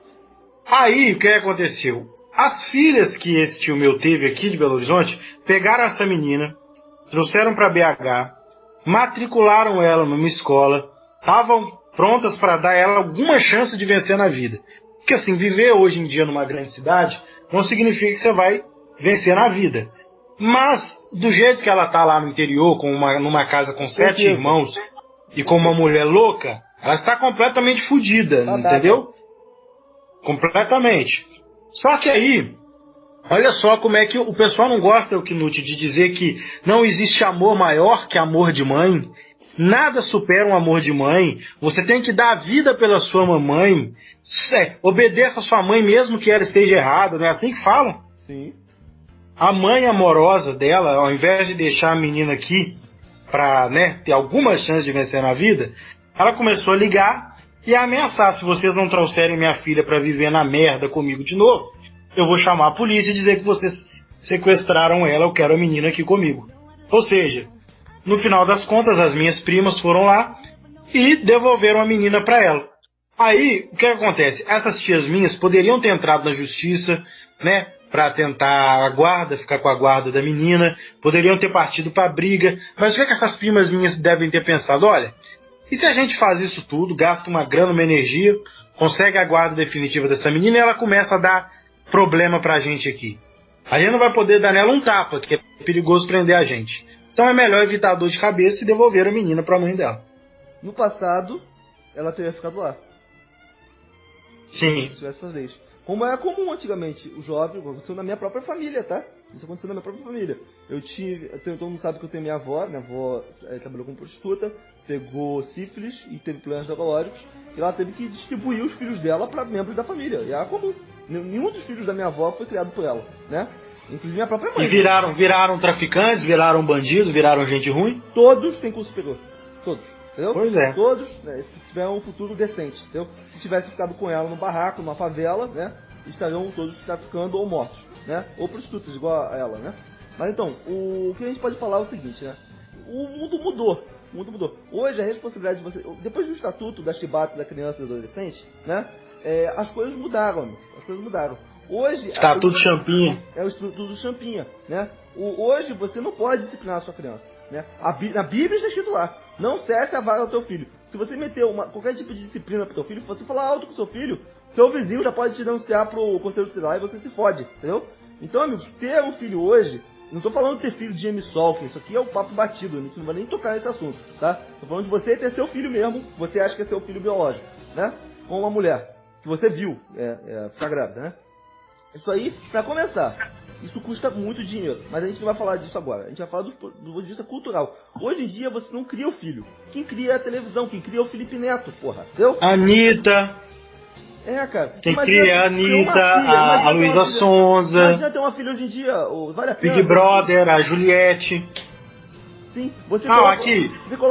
S3: Aí, o que aconteceu? As filhas que esse tio meu teve aqui de Belo Horizonte, pegaram essa menina, trouxeram para BH, matricularam ela numa escola, estavam prontas para dar ela alguma chance de vencer na vida. Porque assim, viver hoje em dia numa grande cidade não significa que você vai vencer na vida. Mas, do jeito que ela tá lá no interior, numa casa com 7 irmãos e com uma mulher louca, ela está completamente fodida, entendeu? Completamente. Só que aí, olha só como é que o pessoal não gosta, o Knut, de dizer que não existe amor maior que amor de mãe. Nada supera um amor de mãe. Você tem que dar a vida pela sua mamãe. Obedeça a sua mãe mesmo que ela esteja errada, não é assim que falam?
S2: Sim.
S3: A mãe amorosa dela, ao invés de deixar a menina aqui para, né, ter alguma chance de vencer na vida, ela começou a ligar e a ameaçar: se vocês não trouxerem minha filha para viver na merda comigo de novo, eu vou chamar a polícia e dizer que vocês sequestraram ela, eu quero a menina aqui comigo. Ou seja, no final das contas, as minhas primas foram lá e devolveram a menina para ela. Aí, o que acontece? Essas tias minhas poderiam ter entrado na justiça, né, para tentar ficar com a guarda da menina, poderiam ter partido para briga, mas o que essas primas minhas devem ter pensado? Olha, e se a gente faz isso tudo, gasta uma grana, uma energia, consegue a guarda definitiva dessa menina e ela começa a dar problema pra gente aqui. A gente não vai poder dar nela um tapa, que é perigoso prender a gente. Então é melhor evitar a dor de cabeça e devolver a menina pra mãe dela.
S2: No passado, ela teria ficado lá.
S3: Sim.
S2: Se tivesse essa vez. Como era comum antigamente, o jovem, aconteceu na minha própria família, tá? Isso aconteceu na minha própria família. Todo mundo sabe que eu tenho minha avó trabalhou como prostituta, pegou sífilis e teve problemas neurológicos, e ela teve que distribuir os filhos dela para membros da família. E era comum. Nenhum dos filhos da minha avó foi criado por ela, né? Inclusive minha própria mãe.
S3: E viraram traficantes, viraram bandidos, viraram gente ruim?
S2: Todos têm curso superior. Todos. Entendeu?
S3: Pois é.
S2: Todos, né, se tiveram um futuro decente, entendeu? Se tivesse ficado com ela no barraco, numa favela, né, estariam todos traficando ou mortos, né? Ou prostitutas, igual a ela, né? Mas então, o que a gente pode falar é o seguinte, né? O mundo mudou. Hoje a responsabilidade de você... Depois do estatuto da chibata da criança e do adolescente, né? As coisas mudaram, amigo. As coisas mudaram. Hoje...
S3: Estatuto Champinha.
S2: É o Estatuto do Champinha, né? Hoje você não pode disciplinar a sua criança, né? Na Bíblia está escrito lá, não cesse a vara ao teu filho. Se você meter qualquer tipo de disciplina pro teu filho, se você falar alto com seu filho, seu vizinho já pode te denunciar pro conselho tutelar e você se fode, entendeu? Então, amigos, ter um filho hoje, não tô falando de ter filho de Jamie Salkin, isso aqui é o papo batido, a gente não vai nem tocar nesse assunto, tá? Tô falando de você ter seu filho mesmo, você acha que é seu filho biológico, né? Com uma mulher que você viu ficar grávida, né? Isso aí, pra começar, isso custa muito dinheiro, mas a gente não vai falar disso agora, a gente vai falar do ponto de vista cultural. Hoje em dia você não cria o filho, quem cria é a televisão, quem cria é o Felipe Neto, porra, entendeu?
S3: Anitta.
S2: Cara.
S3: Quem cria é a Anitta, a Luísa Sonza.
S2: Imagina ter uma filha hoje em dia, vale a pena.
S3: Big Brother, a Juliette.
S2: Sim, você
S3: aqui,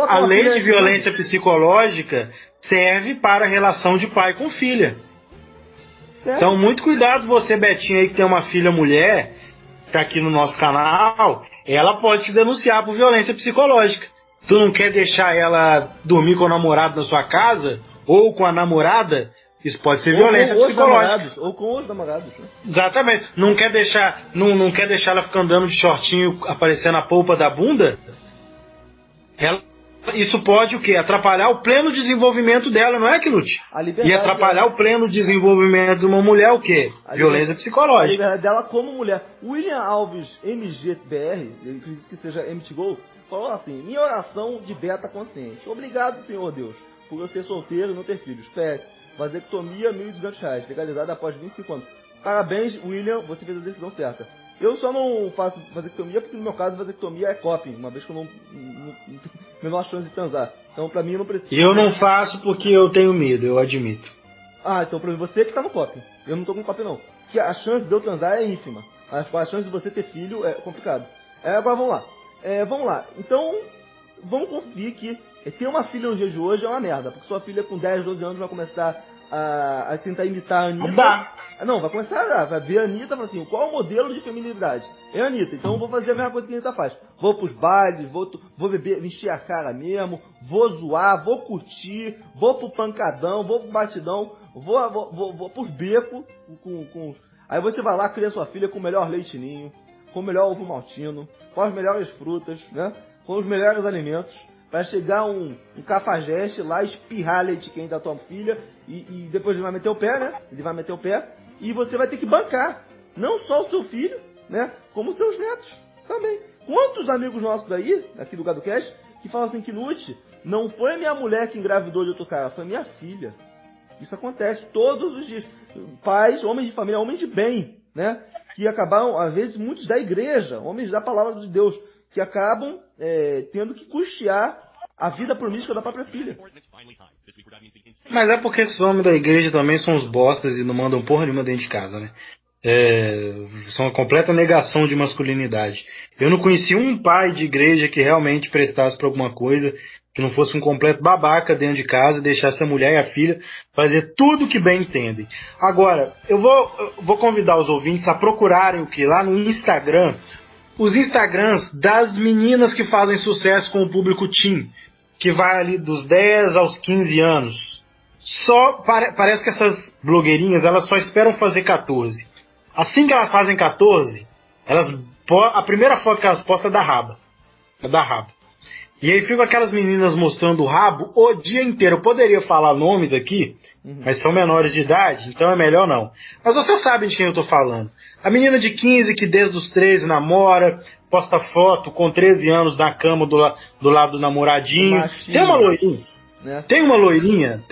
S3: a lei de violência psicológica serve para a relação de pai com filha. Certo. Então, muito cuidado você, Betinho, aí que tem uma filha mulher, que tá aqui no nosso canal, ela pode te denunciar por violência psicológica. Tu não quer deixar ela dormir com o namorado na sua casa, ou com a namorada, isso pode ser violência psicológica.
S2: Ou com os namorados. Né?
S3: Exatamente. Não quer deixar ela ficar andando de shortinho, aparecendo a polpa da bunda? Isso pode o quê? Atrapalhar o pleno desenvolvimento dela, não é, Knut? E atrapalhar o pleno desenvolvimento de uma mulher, o quê? Violência psicológica.
S2: A liberdade dela como mulher. William Alves, MGBR, eu acredito que seja MTGO, falou assim: minha oração de beta consciente. Obrigado, Senhor Deus, por eu ser solteiro e não ter filhos. PS, vasectomia, R$1.200, legalizada após 25 anos. Parabéns, William, você fez a decisão certa. Eu só não faço vasectomia porque no meu caso vasectomia é coping, uma vez que eu não tenho menor chance de transar. Então pra mim eu não preciso.
S3: E eu não faço porque eu tenho medo, eu admito.
S2: Então pra você que tá no coping. Eu não tô com coping não. Porque a chance de eu transar é ínfima. A chance de você ter filho é complicado. Agora vamos lá. Então, vamos conferir que ter uma filha nos dias de hoje é uma merda. Porque sua filha com 10, 12 anos vai começar a tentar imitar a Anitta. Não, vai começar vai ver a Anitta e falar assim: qual é o modelo de feminilidade? É a Anitta, então eu vou fazer a mesma coisa que a Anitta faz. Vou pros bailes, vou beber, encher a cara mesmo, vou zoar, vou curtir, vou pro pancadão, vou pro batidão, vou pros becos. Aí você vai lá, cria sua filha com o melhor leite ninho, com o melhor ovo maltino, com as melhores frutas, né? Com os melhores alimentos. Vai chegar um cafajeste lá, espirrar leite quente da tua filha e depois ele vai meter o pé, né? Ele vai meter o pé e você vai ter que bancar. Não só o seu filho, né? Como os seus netos também. Quantos amigos nossos aí, aqui do GadoCast, que falam assim: Knut, não foi minha mulher que engravidou de outro cara, foi minha filha. Isso acontece todos os dias. Pais, homens de família, homens de bem, né? Que acabaram, às vezes, muitos da igreja, homens da palavra de Deus, que acabam tendo que custear a vida promíscua da própria filha.
S3: Mas é porque esses homens da igreja também são uns bostas e não mandam porra nenhuma dentro de casa, né? São uma completa negação de masculinidade. Eu não conheci um pai de igreja que realmente prestasse para alguma coisa, que não fosse um completo babaca dentro de casa e deixasse a mulher e a filha fazer tudo que bem entendem. Agora, eu vou convidar os ouvintes a procurarem o que? Lá no Instagram, os Instagrams das meninas que fazem sucesso com o público teen, que vai ali dos 10 aos 15 anos. Parece que essas blogueirinhas, elas só esperam fazer 14. Assim que elas fazem 14, a primeira foto que elas postam é da raba. E aí ficam aquelas meninas mostrando o rabo o dia inteiro. Eu poderia falar nomes aqui, mas são menores de idade, então é melhor não. Mas vocês sabem de quem eu tô falando. A menina de 15 que desde os 13 namora, posta foto com 13 anos na cama do lado do namoradinho. Tem uma loirinha. Né? Tem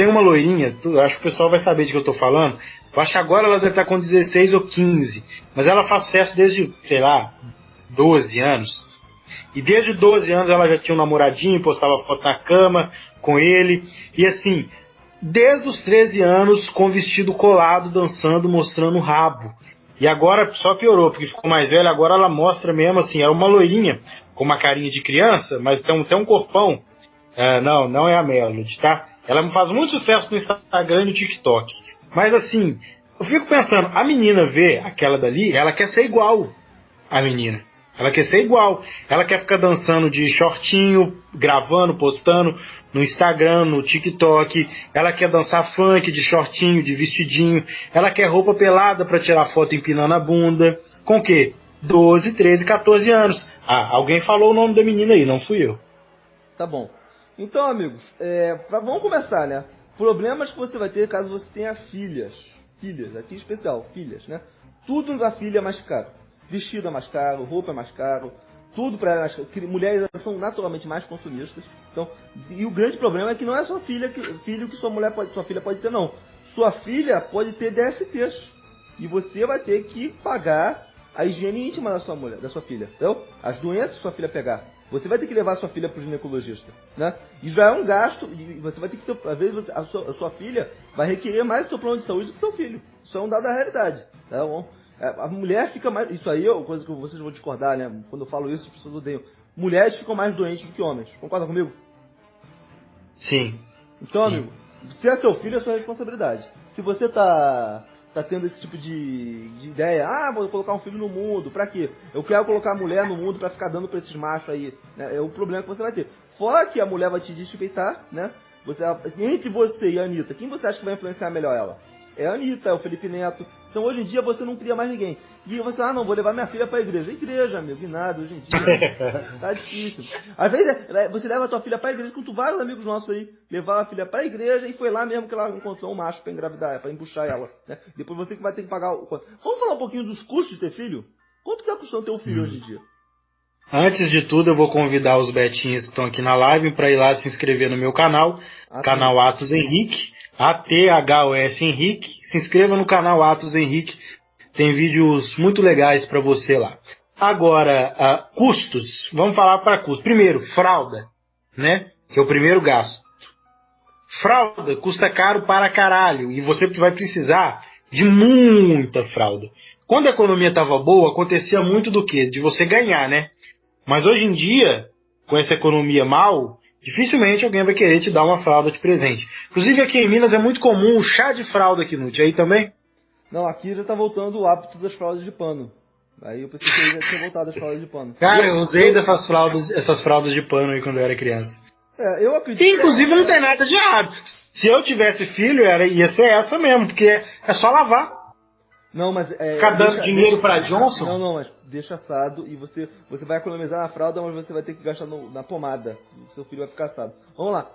S3: uma loirinha, acho que o pessoal vai saber de que eu tô falando. Eu acho que agora ela deve estar com 16 ou 15. Mas ela faz sucesso desde, 12 anos. E desde 12 anos ela já tinha um namoradinho, postava foto na cama com ele. E assim, desde os 13 anos com vestido colado, dançando, mostrando o rabo. E agora só piorou, porque ficou mais velha, agora ela mostra mesmo assim, é uma loirinha com uma carinha de criança, mas tem um corpão. Não é a Melody, tá? Ela faz muito sucesso no Instagram e no TikTok. Mas assim, eu fico pensando, a menina vê aquela dali, ela quer ser igual a menina. Ela quer ser igual. Ela quer ficar dançando de shortinho, gravando, postando no Instagram, no TikTok. Ela quer dançar funk de shortinho, de vestidinho. Ela quer roupa pelada para tirar foto empinando a bunda. Com o quê? 12, 13, 14 anos. Ah, alguém falou o nome da menina aí, não fui eu.
S2: Tá bom. Então, amigos, vamos começar, né? Problemas que você vai ter caso você tenha filhas. Filhas, aqui em especial, filhas, né? Tudo da filha é mais caro. Vestido é mais caro, roupa é mais caro, tudo para elas. Mulheres são naturalmente mais consumistas. Então, e o grande problema é que não é sua filha, filho que sua filha pode ter, não. Sua filha pode ter DSTs. E você vai ter que pagar a higiene íntima da sua filha, entendeu? As doenças que sua filha pegar. Você vai ter que levar sua filha para o ginecologista, né? E já é um gasto, e você vai ter que ter, às vezes a sua filha vai requerer mais do seu plano de saúde do que seu filho. Isso é um dado da realidade, tá bom? A mulher fica mais... Isso aí é uma coisa que vocês vão discordar, né? Quando eu falo isso, as pessoas odeiam. Mulheres ficam mais doentes do que homens. Concorda comigo?
S3: Sim.
S2: Então,
S3: Sim.
S2: amigo, se é seu filho, é sua responsabilidade. Se você tá tendo esse tipo de ideia, vou colocar um filho no mundo, pra quê? Eu quero colocar a mulher no mundo pra ficar dando pra esses machos aí, né? É o problema que você vai ter. Fora que a mulher vai te desrespeitar, né? Entre você e a Anitta, quem você acha que vai influenciar melhor ela? É a Anitta, é o Felipe Neto. Então hoje em dia você não cria mais ninguém. E você, não, vou levar minha filha pra igreja. Igreja, amigo, e nada, hoje em dia. Tá difícil. Às vezes você leva a tua filha pra igreja, com vários amigos nossos aí, levaram a filha pra igreja e foi lá mesmo que ela encontrou um macho pra engravidar, pra embuchar ela. Né? Depois você que vai ter que pagar o... Vamos falar um pouquinho dos custos de ter filho? Quanto que tá custando ter um filho hoje em dia?
S3: Antes de tudo, eu vou convidar os betinhos que estão aqui na live para ir lá se inscrever no meu canal, canal Atos Henrique, ATHOS Henrique. Se inscreva no canal Atos Henrique, tem vídeos muito legais para você lá. Agora, custos, vamos falar para custos. Primeiro, fralda, né? Que é o primeiro gasto. Fralda custa caro para caralho e você vai precisar de muita fralda. Quando a economia estava boa, acontecia muito do quê? De você ganhar, né? Mas hoje em dia, com essa economia mal, dificilmente alguém vai querer te dar uma fralda de presente. Inclusive aqui em Minas é muito comum o chá de fralda aqui, Knut. Aí também?
S2: Não, aqui já tá voltando o hábito das fraldas de pano. Aí eu pensei que já tinha voltado as fraldas de pano.
S3: Cara, eu usei essas fraldas de pano aí quando eu era criança.
S2: Eu acredito.
S3: E, inclusive não tem nada de errado. Se eu tivesse filho, ia ser essa mesmo, porque é só lavar.
S2: Não, mas
S3: ficar dando dinheiro pra Johnson?
S2: Não, mas deixa assado e você vai economizar na fralda, mas você vai ter que gastar na pomada. O seu filho vai ficar assado. Vamos lá.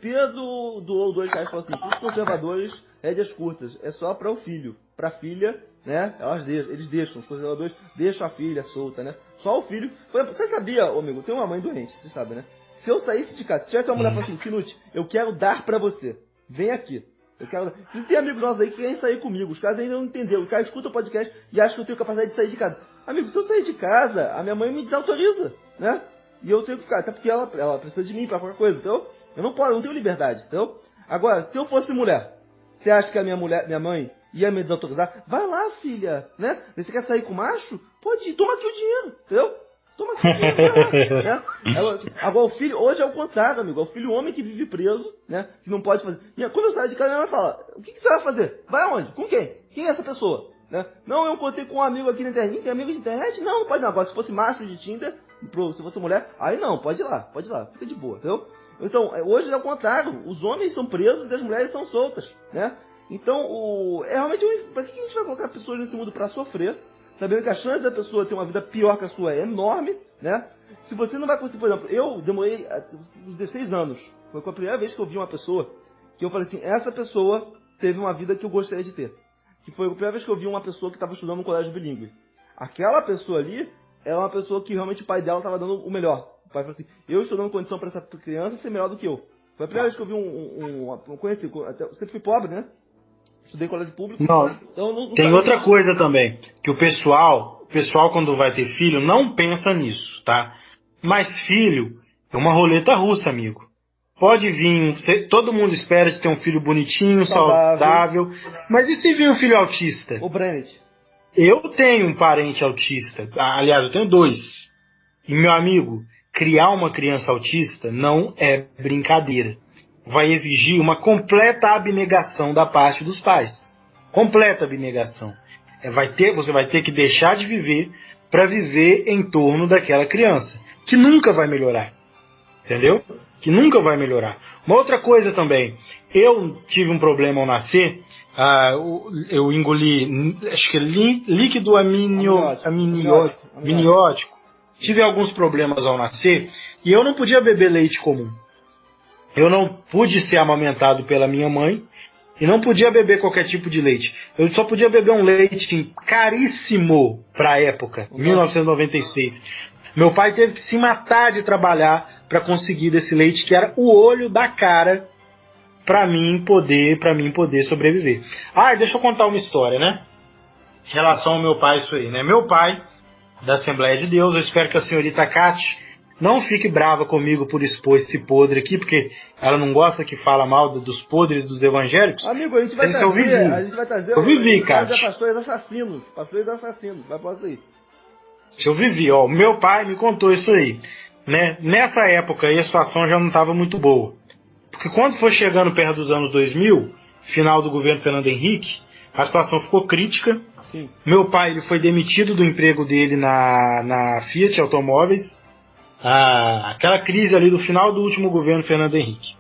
S2: Pedro doou R$2 e falou assim: para os conservadores, rédeas curtas. É só para o filho. Para a filha, né? Eles deixam. Os conservadores deixam a filha solta, né? Só o filho. Você sabia, amigo? Tem uma mãe doente, você sabe, né? Se eu saísse de casa, se tivesse uma mulher falando assim: Knut, eu quero dar pra você. Vem aqui. E tem amigos nossos aí que querem sair comigo. Os caras ainda não entenderam. O cara escuta o podcast e acha que eu tenho capacidade de sair de casa. Amigo, se eu sair de casa, a minha mãe me desautoriza, né? E eu tenho que ficar. Até porque ela precisa de mim pra qualquer coisa, então eu não tenho liberdade, entendeu? Agora, se eu fosse mulher, você acha que a minha mãe ia me desautorizar? Vai lá, filha, né? Você quer sair com macho? Pode ir, toma aqui o dinheiro, entendeu? Toma aqui o dinheiro, né? Agora o filho, hoje é o contrário, amigo. É o filho homem que vive preso, né? Que não pode fazer. E quando eu saio de casa, minha mãe fala: o que você vai fazer? Vai aonde? Com quem? Quem é essa pessoa? Né? Não, eu encontrei com um amigo aqui na internet. Tem amigo de internet? Não pode não. Agora, se fosse macho de Tinder, se fosse mulher, aí não, pode ir lá, fica de boa, entendeu? Então, hoje é o contrário. Os homens são presos e as mulheres são soltas, né? Então, realmente, pra que a gente vai colocar pessoas nesse mundo pra sofrer? Sabendo que a chance da pessoa ter uma vida pior que a sua é enorme, né? Se você não vai conseguir, por exemplo, eu demorei 16 anos. Foi a primeira vez que eu vi uma pessoa que eu falei assim: essa pessoa teve uma vida que eu gostaria de ter. Que foi a primeira vez que eu vi uma pessoa que estava estudando no colégio bilíngue. Aquela pessoa ali era uma pessoa que realmente o pai dela estava dando o melhor. O pai falou assim: eu estou dando condição para essa criança ser melhor do que eu. Foi a primeira vez que eu vi um conhecido. Eu sempre fui pobre, né? Estudei em colégio público.
S3: Não,
S2: então, não
S3: tem outra coisa também, que o pessoal quando vai ter filho não pensa nisso, tá? Mas filho é uma roleta russa, amigo. Pode vir, todo mundo espera de ter um filho bonitinho, saudável, mas e se vir um filho autista?
S2: O Brennett.
S3: Eu tenho um parente autista, aliás, eu tenho 2. E meu amigo, criar uma criança autista não é brincadeira. Vai exigir uma completa abnegação da parte dos pais. Completa abnegação. Você vai ter que deixar de viver para viver em torno daquela criança, que nunca vai melhorar. Entendeu? Que nunca vai melhorar. Uma outra coisa também, eu tive um problema ao nascer, eu engoli, acho que é líquido amniótico. Tive alguns problemas ao nascer e eu não podia beber leite comum. Eu não pude ser amamentado pela minha mãe e não podia beber qualquer tipo de leite. Eu só podia beber um leite caríssimo para a época, 1996. Meu pai teve que se matar de trabalhar para conseguir desse leite que era o olho da cara para mim poder sobreviver. Deixa eu contar uma história, né? Em relação ao meu pai, isso aí, né? Meu pai, da Assembleia de Deus, eu espero que a senhorita Cate não fique brava comigo por expor esse podre aqui, porque ela não gosta que fala mal dos podres dos evangélicos.
S2: Amigo, a gente vai trazer
S3: eu vivi, Cate.
S2: Pastores assassinos, vai falar isso aí.
S3: Eu vivi, ó, meu pai me contou isso aí, né? Nessa época aí a situação já não estava muito boa, porque quando foi chegando perto dos anos 2000, final do governo Fernando Henrique, a situação ficou crítica.
S2: Sim.
S3: Meu pai ele foi demitido do emprego dele na Fiat Automóveis, aquela crise ali do final do último governo Fernando Henrique.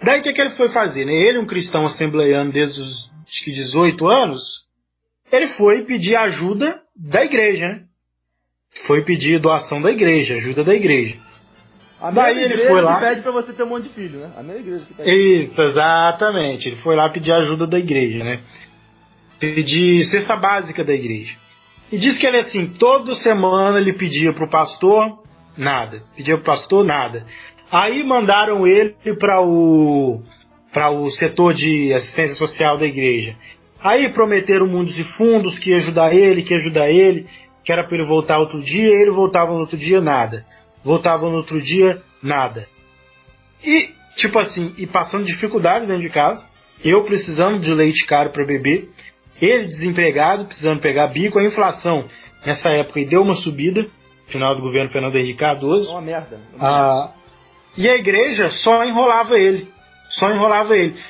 S3: Daí o que ele foi fazer, né? Ele, um cristão assembleiano desde os acho que 18 anos, ele foi pedir ajuda da igreja, né? Foi pedir doação da igreja, ajuda da igreja.
S2: A mesma igreja ele foi lá, que pede pra você ter um monte de filho, né? A mesma igreja que pede.
S3: Isso, exatamente. Ele foi lá pedir ajuda da igreja, né? Pedir cesta básica da igreja. E diz que ele, assim, toda semana ele pedia pro pastor, nada. Pedia pro pastor, nada. Aí mandaram ele para o setor de assistência social da igreja. Aí prometeram mundos e fundos que ia ajudar ele, que era para ele voltar outro dia, ele voltava no outro dia, nada. Voltava no outro dia, nada. E, tipo assim, e passando dificuldade dentro de casa, eu precisando de leite caro para beber, ele desempregado, precisando pegar bico, a inflação nessa época deu uma subida, final do governo Fernando Henrique Cardoso.
S2: Uma merda.
S3: E a igreja só enrolava ele.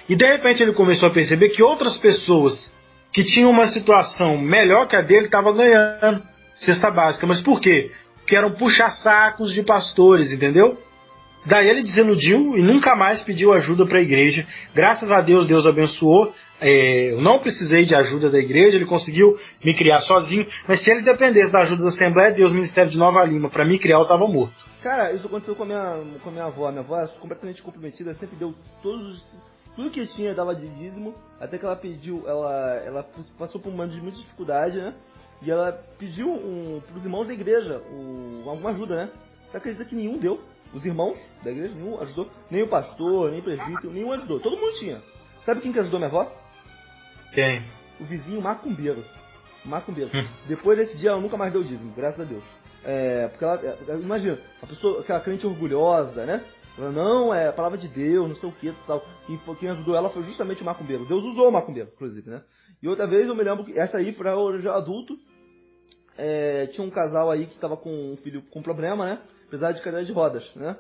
S3: E de repente ele começou a perceber que outras pessoas que tinham uma situação melhor que a dele estavam ganhando cesta básica. Mas por quê? Porque eram puxa-sacos de pastores, entendeu? Daí ele desiludiu e nunca mais pediu ajuda para a igreja. Graças a Deus, Deus abençoou. Eu não precisei de ajuda da igreja, ele conseguiu me criar sozinho. Mas se ele dependesse da ajuda da Assembleia de Deus, Ministério de Nova Lima, para me criar, eu estava morto.
S2: Cara, isso aconteceu com a minha avó. Minha avó é completamente comprometida, sempre deu tudo que tinha dava de dízimo, até que ela pediu, ela passou por um momento de muita dificuldade, né? E ela pediu pros irmãos da igreja alguma ajuda, né? Você acredita que nenhum deu? Os irmãos da igreja, nenhum ajudou. Nem o pastor, nem o presbítero, nenhum ajudou. Todo mundo tinha. Sabe quem que ajudou minha avó?
S3: Quem?
S2: O vizinho macumbeiro. Depois desse dia ela nunca mais deu dízimo, graças a Deus. Porque ela, imagina, a pessoa, aquela crente orgulhosa, né? Ela, não, é a palavra de Deus, não sei o que, tal. Quem ajudou ela foi justamente o macumbeiro. Deus usou o macumbeiro, inclusive, né? E outra vez eu me lembro que essa aí, para eu já adulto, tinha um casal aí que estava com um filho com problema, né? Apesar de cadeira de rodas, né?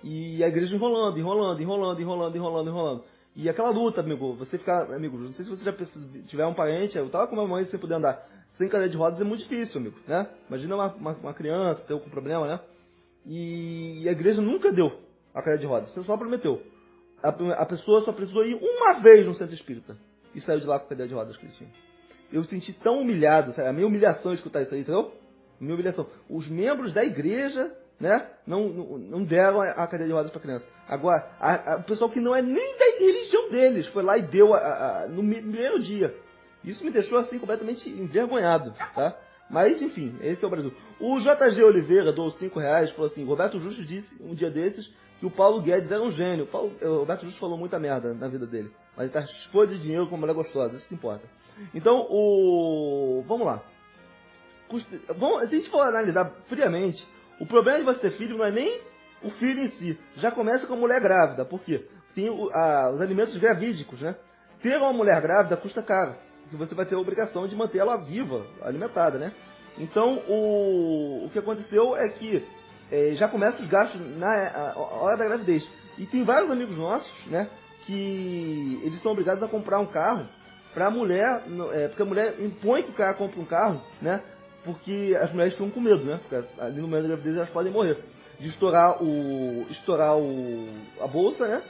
S2: E a igreja enrolando. E aquela luta, amigo, você ficar, amigo, não sei se você já tiver um parente, eu tava com uma mãe sem poder andar sem cadeira de rodas é muito difícil, amigo, né? Imagina uma criança ter com problema, né? E a igreja nunca deu a cadeira de rodas, você só prometeu. A pessoa só precisou ir uma vez no centro espírita e saiu de lá com a cadeira de rodas que eles tinham. Eu senti tão humilhado, sabe? A minha humilhação escutar isso aí, entendeu? Minha humilhação. Os membros da igreja, né, não deram a cadeira de rodas para criança. Agora, o pessoal que não é nem da religião deles foi lá e deu no primeiro dia. Isso me deixou assim completamente envergonhado, tá? Mas enfim, esse é o Brasil. O JG Oliveira doou R$5, falou assim: Roberto Justo disse um dia desses que o Paulo Guedes era um gênio. O Roberto Justo falou muita merda na vida dele, mas ele tá cheio de dinheiro com uma mulher gostosa, isso que importa. Então, vamos lá. Se a gente for analisar friamente, o problema de você ter filho não é nem o filho em si. Já começa com a mulher grávida. Por quê? Tem os alimentos gravídicos, né? Ter uma mulher grávida custa caro, porque você vai ter a obrigação de manter ela viva, alimentada, né? Então, o que aconteceu é que já começam os gastos na hora da gravidez. E tem vários amigos nossos, né, que eles são obrigados a comprar um carro para a mulher, porque a mulher impõe que o cara compre um carro, né, porque as mulheres ficam com medo, né? Porque ali no meio da gravidez elas podem morrer. De estourar a bolsa, né?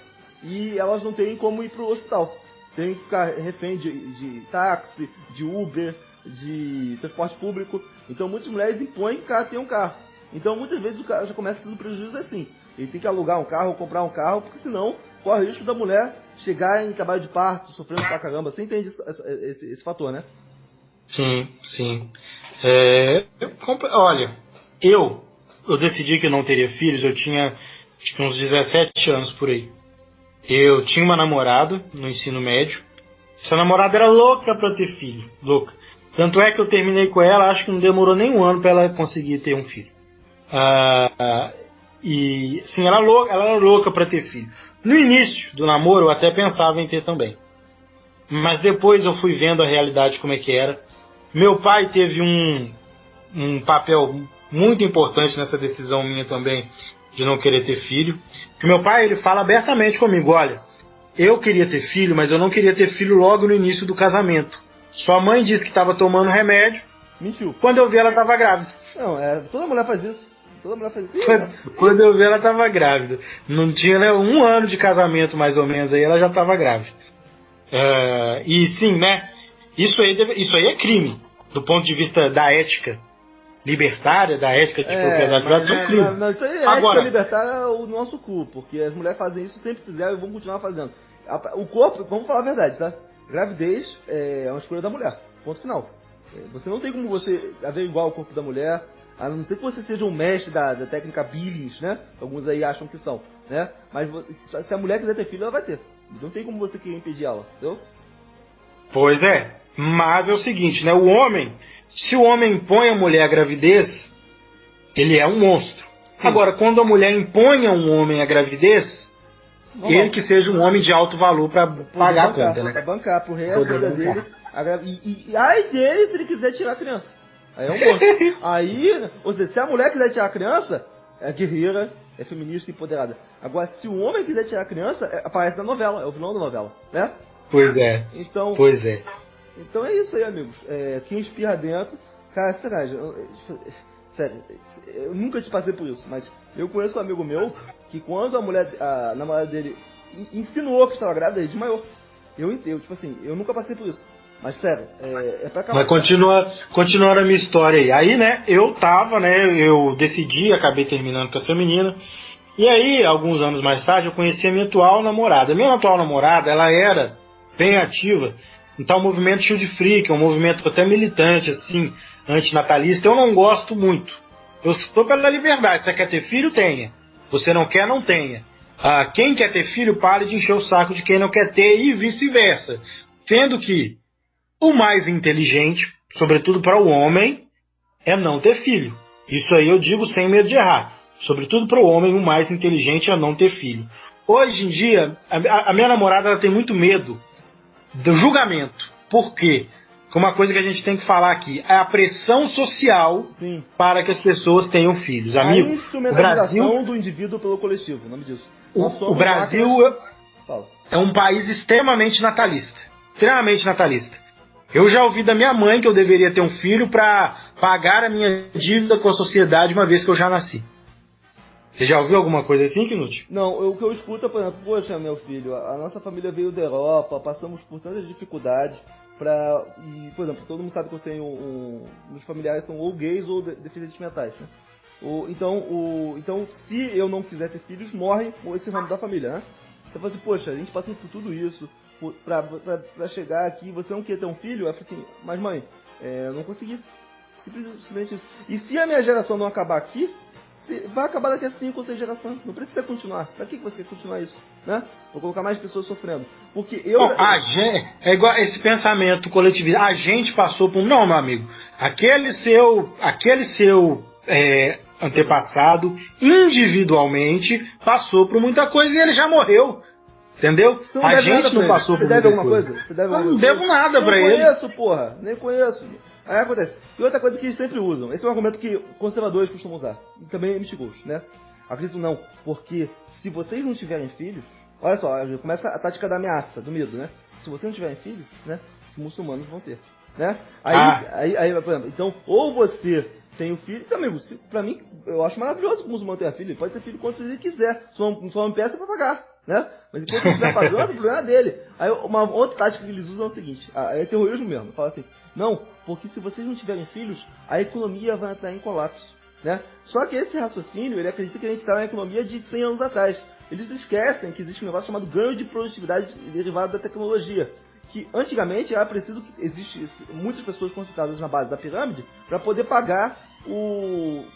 S2: E elas não têm como ir pro hospital. Tem que ficar refém de táxi, de Uber, de transporte público. Então muitas mulheres impõem que o cara tenha um carro. Então muitas vezes o cara já começa tendo prejuízo assim. Ele tem que alugar um carro, comprar um carro, porque senão corre o risco da mulher chegar em trabalho de parto, sofrendo pra caramba. Você entende esse fator, né?
S3: Sim, sim. Olha, eu decidi que não teria filhos, eu tinha acho que uns 17 anos por aí. Eu tinha uma namorada no ensino médio. Essa namorada era louca pra ter filho, louca. Tanto é que eu terminei com ela, acho que não demorou nem um ano pra ela conseguir ter um filho. E sim, ela era louca pra ter filho. No início do namoro eu até pensava em ter também. Mas depois eu fui vendo a realidade como é que era. Meu pai teve um papel muito importante nessa decisão minha também de não querer ter filho. Porque meu pai, ele fala abertamente comigo, olha, eu queria ter filho, mas eu não queria ter filho logo no início do casamento. Sua mãe disse que estava tomando remédio.
S2: Mentiu.
S3: Quando eu vi, ela estava grávida.
S2: Não, toda mulher faz isso. Toda mulher faz isso.
S3: Quando eu vi, ela estava grávida. Não tinha, né, um ano de casamento, mais ou menos, aí ela já estava grávida. E sim, né, isso aí é crime, do ponto de vista da ética libertária, da ética de propriedade privada, isso é crime.
S2: Não, isso aí é
S3: Agora,
S2: ética libertária o nosso cu, porque as mulheres fazem isso, sempre fizeram e vão continuar fazendo. O corpo, vamos falar a verdade, tá? Gravidez é uma escolha da mulher, ponto final. Você não tem como você averiguar o corpo da mulher, a não ser que você seja um mestre da técnica Billings, né? Alguns aí acham que são, né? Mas se a mulher quiser ter filho, ela vai ter. Não tem como você querer impedir ela, entendeu?
S3: Pois é, mas é o seguinte, né? O homem, se o homem impõe à mulher a gravidez, ele é um monstro. Sim. Agora, quando a mulher impõe a um homem a gravidez, ele que seja um homem de alto valor para pagar a conta, né?
S2: Pra bancar, pro resto da vida dele. E ai dele se ele quiser tirar a criança. Aí é um monstro. Aí, ou seja, se a mulher quiser tirar a criança, é guerreira, é feminista e empoderada. Agora, se o homem quiser tirar a criança, aparece na novela, é o vilão da novela, né?
S3: Pois é.
S2: Então,
S3: pois é.
S2: Então é isso aí, amigos. Quem espirra dentro... Cara, sério, eu nunca te passei por isso, mas eu conheço um amigo meu que quando a namorada dele insinuou que estava grávida, ele desmaiou. Eu tipo assim, eu nunca passei por isso. Mas sério, é pra acabar.
S3: Mas continuando a minha história aí. Aí, né, eu decidi, acabei terminando com essa menina. E aí, alguns anos mais tarde, eu conheci a minha atual namorada. A minha atual namorada, ela era bem ativa em tal movimento Shield Free, que é um movimento até militante, assim, antinatalista. Eu não gosto muito. Eu estou pela liberdade. Você quer ter filho? Tenha. Você não quer? Não tenha. Quem quer ter filho, pare de encher o saco de quem não quer ter e vice-versa. Sendo que o mais inteligente, sobretudo para o homem, é não ter filho. Isso aí eu digo sem medo de errar. Sobretudo para o homem, o mais inteligente é não ter filho. Hoje em dia, a minha namorada ela tem muito medo do julgamento. Por quê? Porque uma coisa que a gente tem que falar aqui é a pressão social. Sim. Para que as pessoas tenham filhos. Amigo,
S2: a instrumentalização do indivíduo pelo coletivo, o nome disso.
S3: O Brasil é um país extremamente natalista. Extremamente natalista. Eu já ouvi da minha mãe que eu deveria ter um filho para pagar a minha dívida com a sociedade uma vez que eu já nasci. Você já ouviu alguma coisa assim, Knut?
S2: Não, o que eu escuto é, por exemplo, poxa, meu filho, a nossa família veio da Europa, passamos por tantas dificuldades e, por exemplo, todo mundo sabe que eu tenho meus familiares são ou gays ou deficientes mentais, né? Então, se eu não quiser ter filhos, morre esse ramo da família, né? Você fala assim, poxa, a gente passou por tudo isso, pra chegar aqui, você não quer ter um filho? Eu falo assim, mas mãe, eu não consegui. Simplesmente isso. E se a minha geração não acabar aqui, vai acabar daqui a 5 ou 6 gerações. Não precisa continuar. Pra que você quer continuar isso? Né? Vou colocar mais pessoas sofrendo. Porque
S3: é igual esse pensamento coletivo. A gente passou por... Não, meu amigo. Aquele seu antepassado, individualmente, passou por muita coisa e ele já morreu. Entendeu? A gente não passou por muita coisa.
S2: Você deve alguma coisa?
S3: Não devo nada pra ele.
S2: Nem conheço, porra. Nem conheço. Aí acontece. E outra coisa que eles sempre usam. Esse é um argumento que conservadores costumam usar. E também MTGOs, né? Acredito não. Porque se vocês não tiverem filhos... Olha só, começa a tática da ameaça, do medo, né? Se vocês não tiverem filhos, né? Os muçulmanos vão ter. né? Aí, por exemplo, então, ou você tem o filho, então, amigo, pra mim, eu acho maravilhoso que o muçulmano tenha filho, ele pode ter filho quanto ele quiser, só não peça pra pagar, né? Mas enquanto ele estiver pagando, o problema é dele. Aí uma outra tática que eles usam é o seguinte, é terrorismo mesmo, fala assim, não, porque se vocês não tiverem filhos, a economia vai entrar em colapso, né? Só que esse raciocínio, ele acredita que a gente está na economia de 100 anos atrás. Eles esquecem que existe um negócio chamado ganho de produtividade derivado da tecnologia, que antigamente era preciso que existe muitas pessoas concentradas na base da pirâmide para poder pagar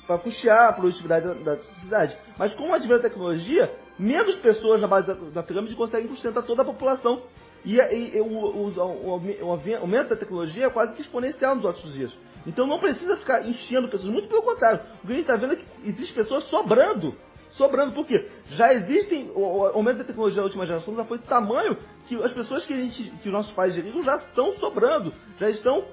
S2: para custear a produtividade da sociedade. Mas com o advento da tecnologia, menos pessoas na base da pirâmide conseguem sustentar toda a população. E o aumento da tecnologia é quase que exponencial nos outros dias. Então não precisa ficar enchendo pessoas, muito pelo contrário. O que a gente está vendo é que existem pessoas sobrando. Por quê? Já existem, o aumento da tecnologia da última geração já foi de tamanho que as pessoas que os nossos pais geriam já estão sobrando, já estão,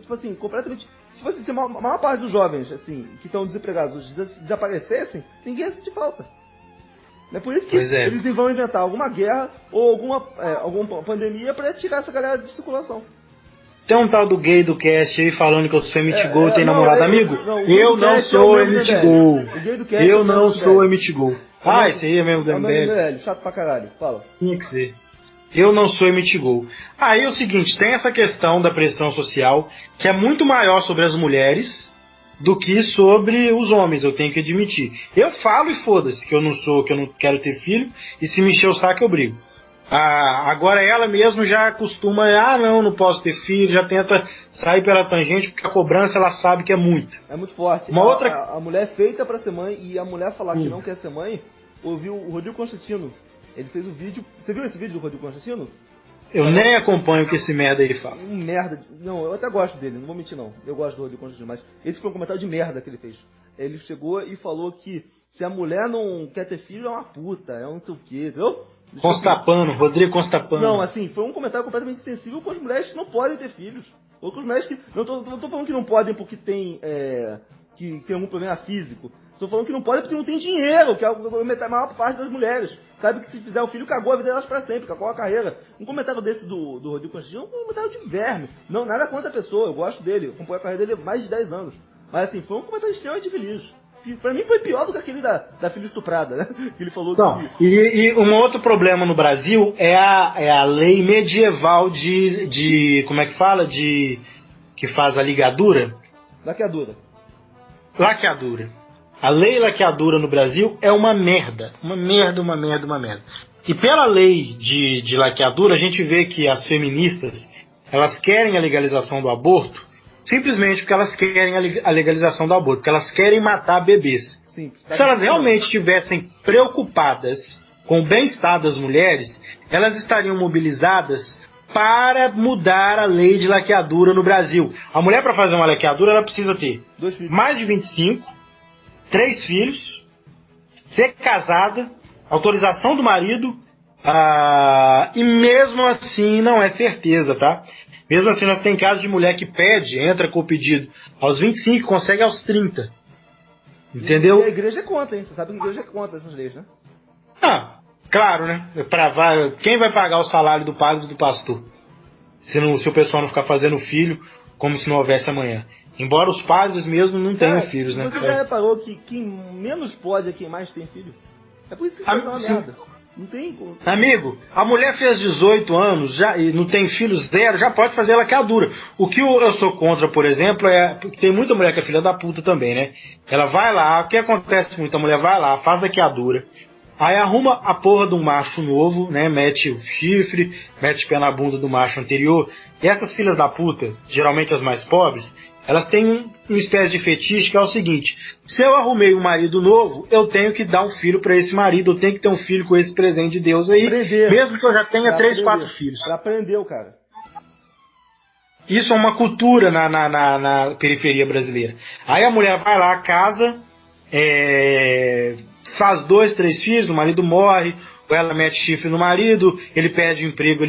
S2: tipo assim, completamente... Se fosse a maior parte dos jovens, assim, que estão desempregados, desaparecessem, ninguém ia sentir falta. É por isso que eles vão inventar alguma guerra ou alguma pandemia para tirar essa galera de circulação.
S4: Tem um tal do gay do cast aí falando que eu sou MTGO, tem namorado amigo? Eu não sou MTGO. Eu não sou MTGO. Esse aí é mesmo do MBL.
S2: Chato pra caralho, fala.
S4: Tinha que ser. Eu não sou MTGO. Aí é o seguinte, tem essa questão da pressão social, que é muito maior sobre as mulheres do que sobre os homens, eu tenho que admitir. Eu falo e foda-se que eu não quero ter filho, e se me encher o saco eu brigo. Agora ela mesmo já costuma, não posso ter filho, já tenta sair pela tangente, porque a cobrança ela sabe que é muito.
S2: É muito forte. A mulher é feita pra ser mãe, e a mulher falar que não quer ser mãe, ouviu o Rodrigo Constantino, ele fez um vídeo, você viu esse vídeo do Rodrigo Constantino?
S4: Eu nem acompanho o que esse merda aí fala.
S2: Merda, não, eu até gosto dele, não vou mentir não, eu gosto do Rodrigo Constantino, mas esse foi um comentário de merda que ele fez. Ele chegou e falou que se a mulher não quer ter filho é uma puta, é um não sei o que, entendeu?
S4: Constapano, Rodrigo Constapano.
S2: Não, assim, foi um comentário completamente sensível com as mulheres que não podem ter filhos. Ou com as mulheres que... Não tô falando que não podem porque tem algum problema físico. Tô falando que não podem porque não tem dinheiro, que é a maior parte das mulheres. Sabe que se fizer o filho, cagou a vida delas pra sempre, cagou a carreira. Um comentário desse do Rodrigo Constantino é um comentário de verme. Não, nada contra a pessoa, eu gosto dele, eu acompanho a carreira dele há mais de 10 anos. Mas assim, foi um comentário extremamente feliz. Pra mim foi pior do que aquele da filha estuprada, né? Que ele falou
S4: que... E um outro problema no Brasil é a lei medieval de como é que fala? Que faz a ligadura?
S2: Laqueadura.
S4: A lei laqueadura no Brasil é uma merda. Uma merda. E pela lei de laqueadura, a gente vê que as feministas, elas querem a legalização do aborto simplesmente porque elas querem a legalização do aborto, porque elas querem matar bebês.
S2: Sim,
S4: se elas realmente estivessem preocupadas com o bem-estar das mulheres, elas estariam mobilizadas para mudar a lei de laqueadura no Brasil. A mulher, para fazer uma laqueadura, ela precisa ter mais de 25, 3 filhos, ser casada, autorização do marido, e mesmo assim não é certeza, tá? Mesmo assim, nós tem casos de mulher que pede, entra com o pedido aos 25, consegue aos 30. Entendeu?
S2: E a igreja é contra, hein? Você sabe que a igreja é contra essas leis, né?
S4: Claro, né? Quem vai pagar o salário do padre e do pastor? Se o pessoal não ficar fazendo filho como se não houvesse amanhã. Embora os padres mesmo não tenham filhos, né?
S2: Você já reparou que quem menos pode é quem mais tem filho? É por isso que faz uma merda. Não tem...
S4: Amigo, a mulher fez 18 anos e não tem filho zero, já pode fazer laqueadura. O que eu sou contra, por exemplo, porque tem muita mulher que é filha da puta também, né? Ela vai lá, o que acontece muito? A mulher vai lá, faz laqueadura, aí arruma a porra de um macho novo, né? Mete o chifre, mete o pé na bunda do macho anterior. E essas filhas da puta, geralmente as mais pobres, elas têm uma espécie de fetiche que é o seguinte: se eu arrumei um marido novo, eu tenho que dar um filho para esse marido, eu tenho que ter um filho com esse presente de Deus aí, mesmo que eu já tenha 3, 4 filhos.
S2: Aprendeu, cara.
S4: Isso é uma cultura na periferia brasileira. Aí a mulher vai lá, casa, faz 2, 3 filhos, o marido morre, ou ela mete chifre no marido, ele perde o emprego,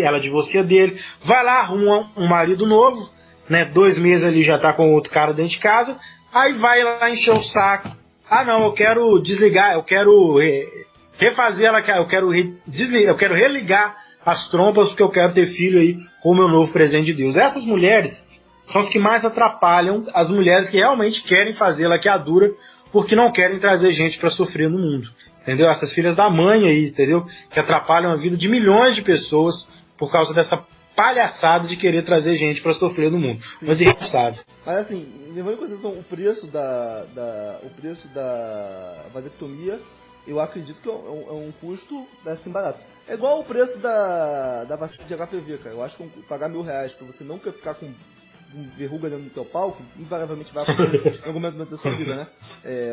S4: ela divorcia dele, vai lá, arruma um marido novo, né, 2 meses ele já tá com outro cara dentro de casa, aí vai lá encher o saco. Não, eu quero desligar, eu quero refazer ela, eu quero religar as trompas porque eu quero ter filho aí com o meu novo presente de Deus. Essas mulheres são as que mais atrapalham as mulheres que realmente querem fazer laqueadura porque não querem trazer gente para sofrer no mundo. Entendeu? Essas filhas da mãe aí, entendeu? Que atrapalham a vida de milhões de pessoas por causa dessa palhaçada de querer trazer gente para sofrer no mundo. Sim. Mas a gente sabe.
S2: Mas assim, levando em consideração o preço da vasectomia, eu acredito que é um custo assim barato. É igual o preço da vacina de HPV, cara. Eu acho que pagar R$1.000 para você não ficar com verruga dentro do teu pau, que invariavelmente vai acontecer em algum momento da sua vida, né?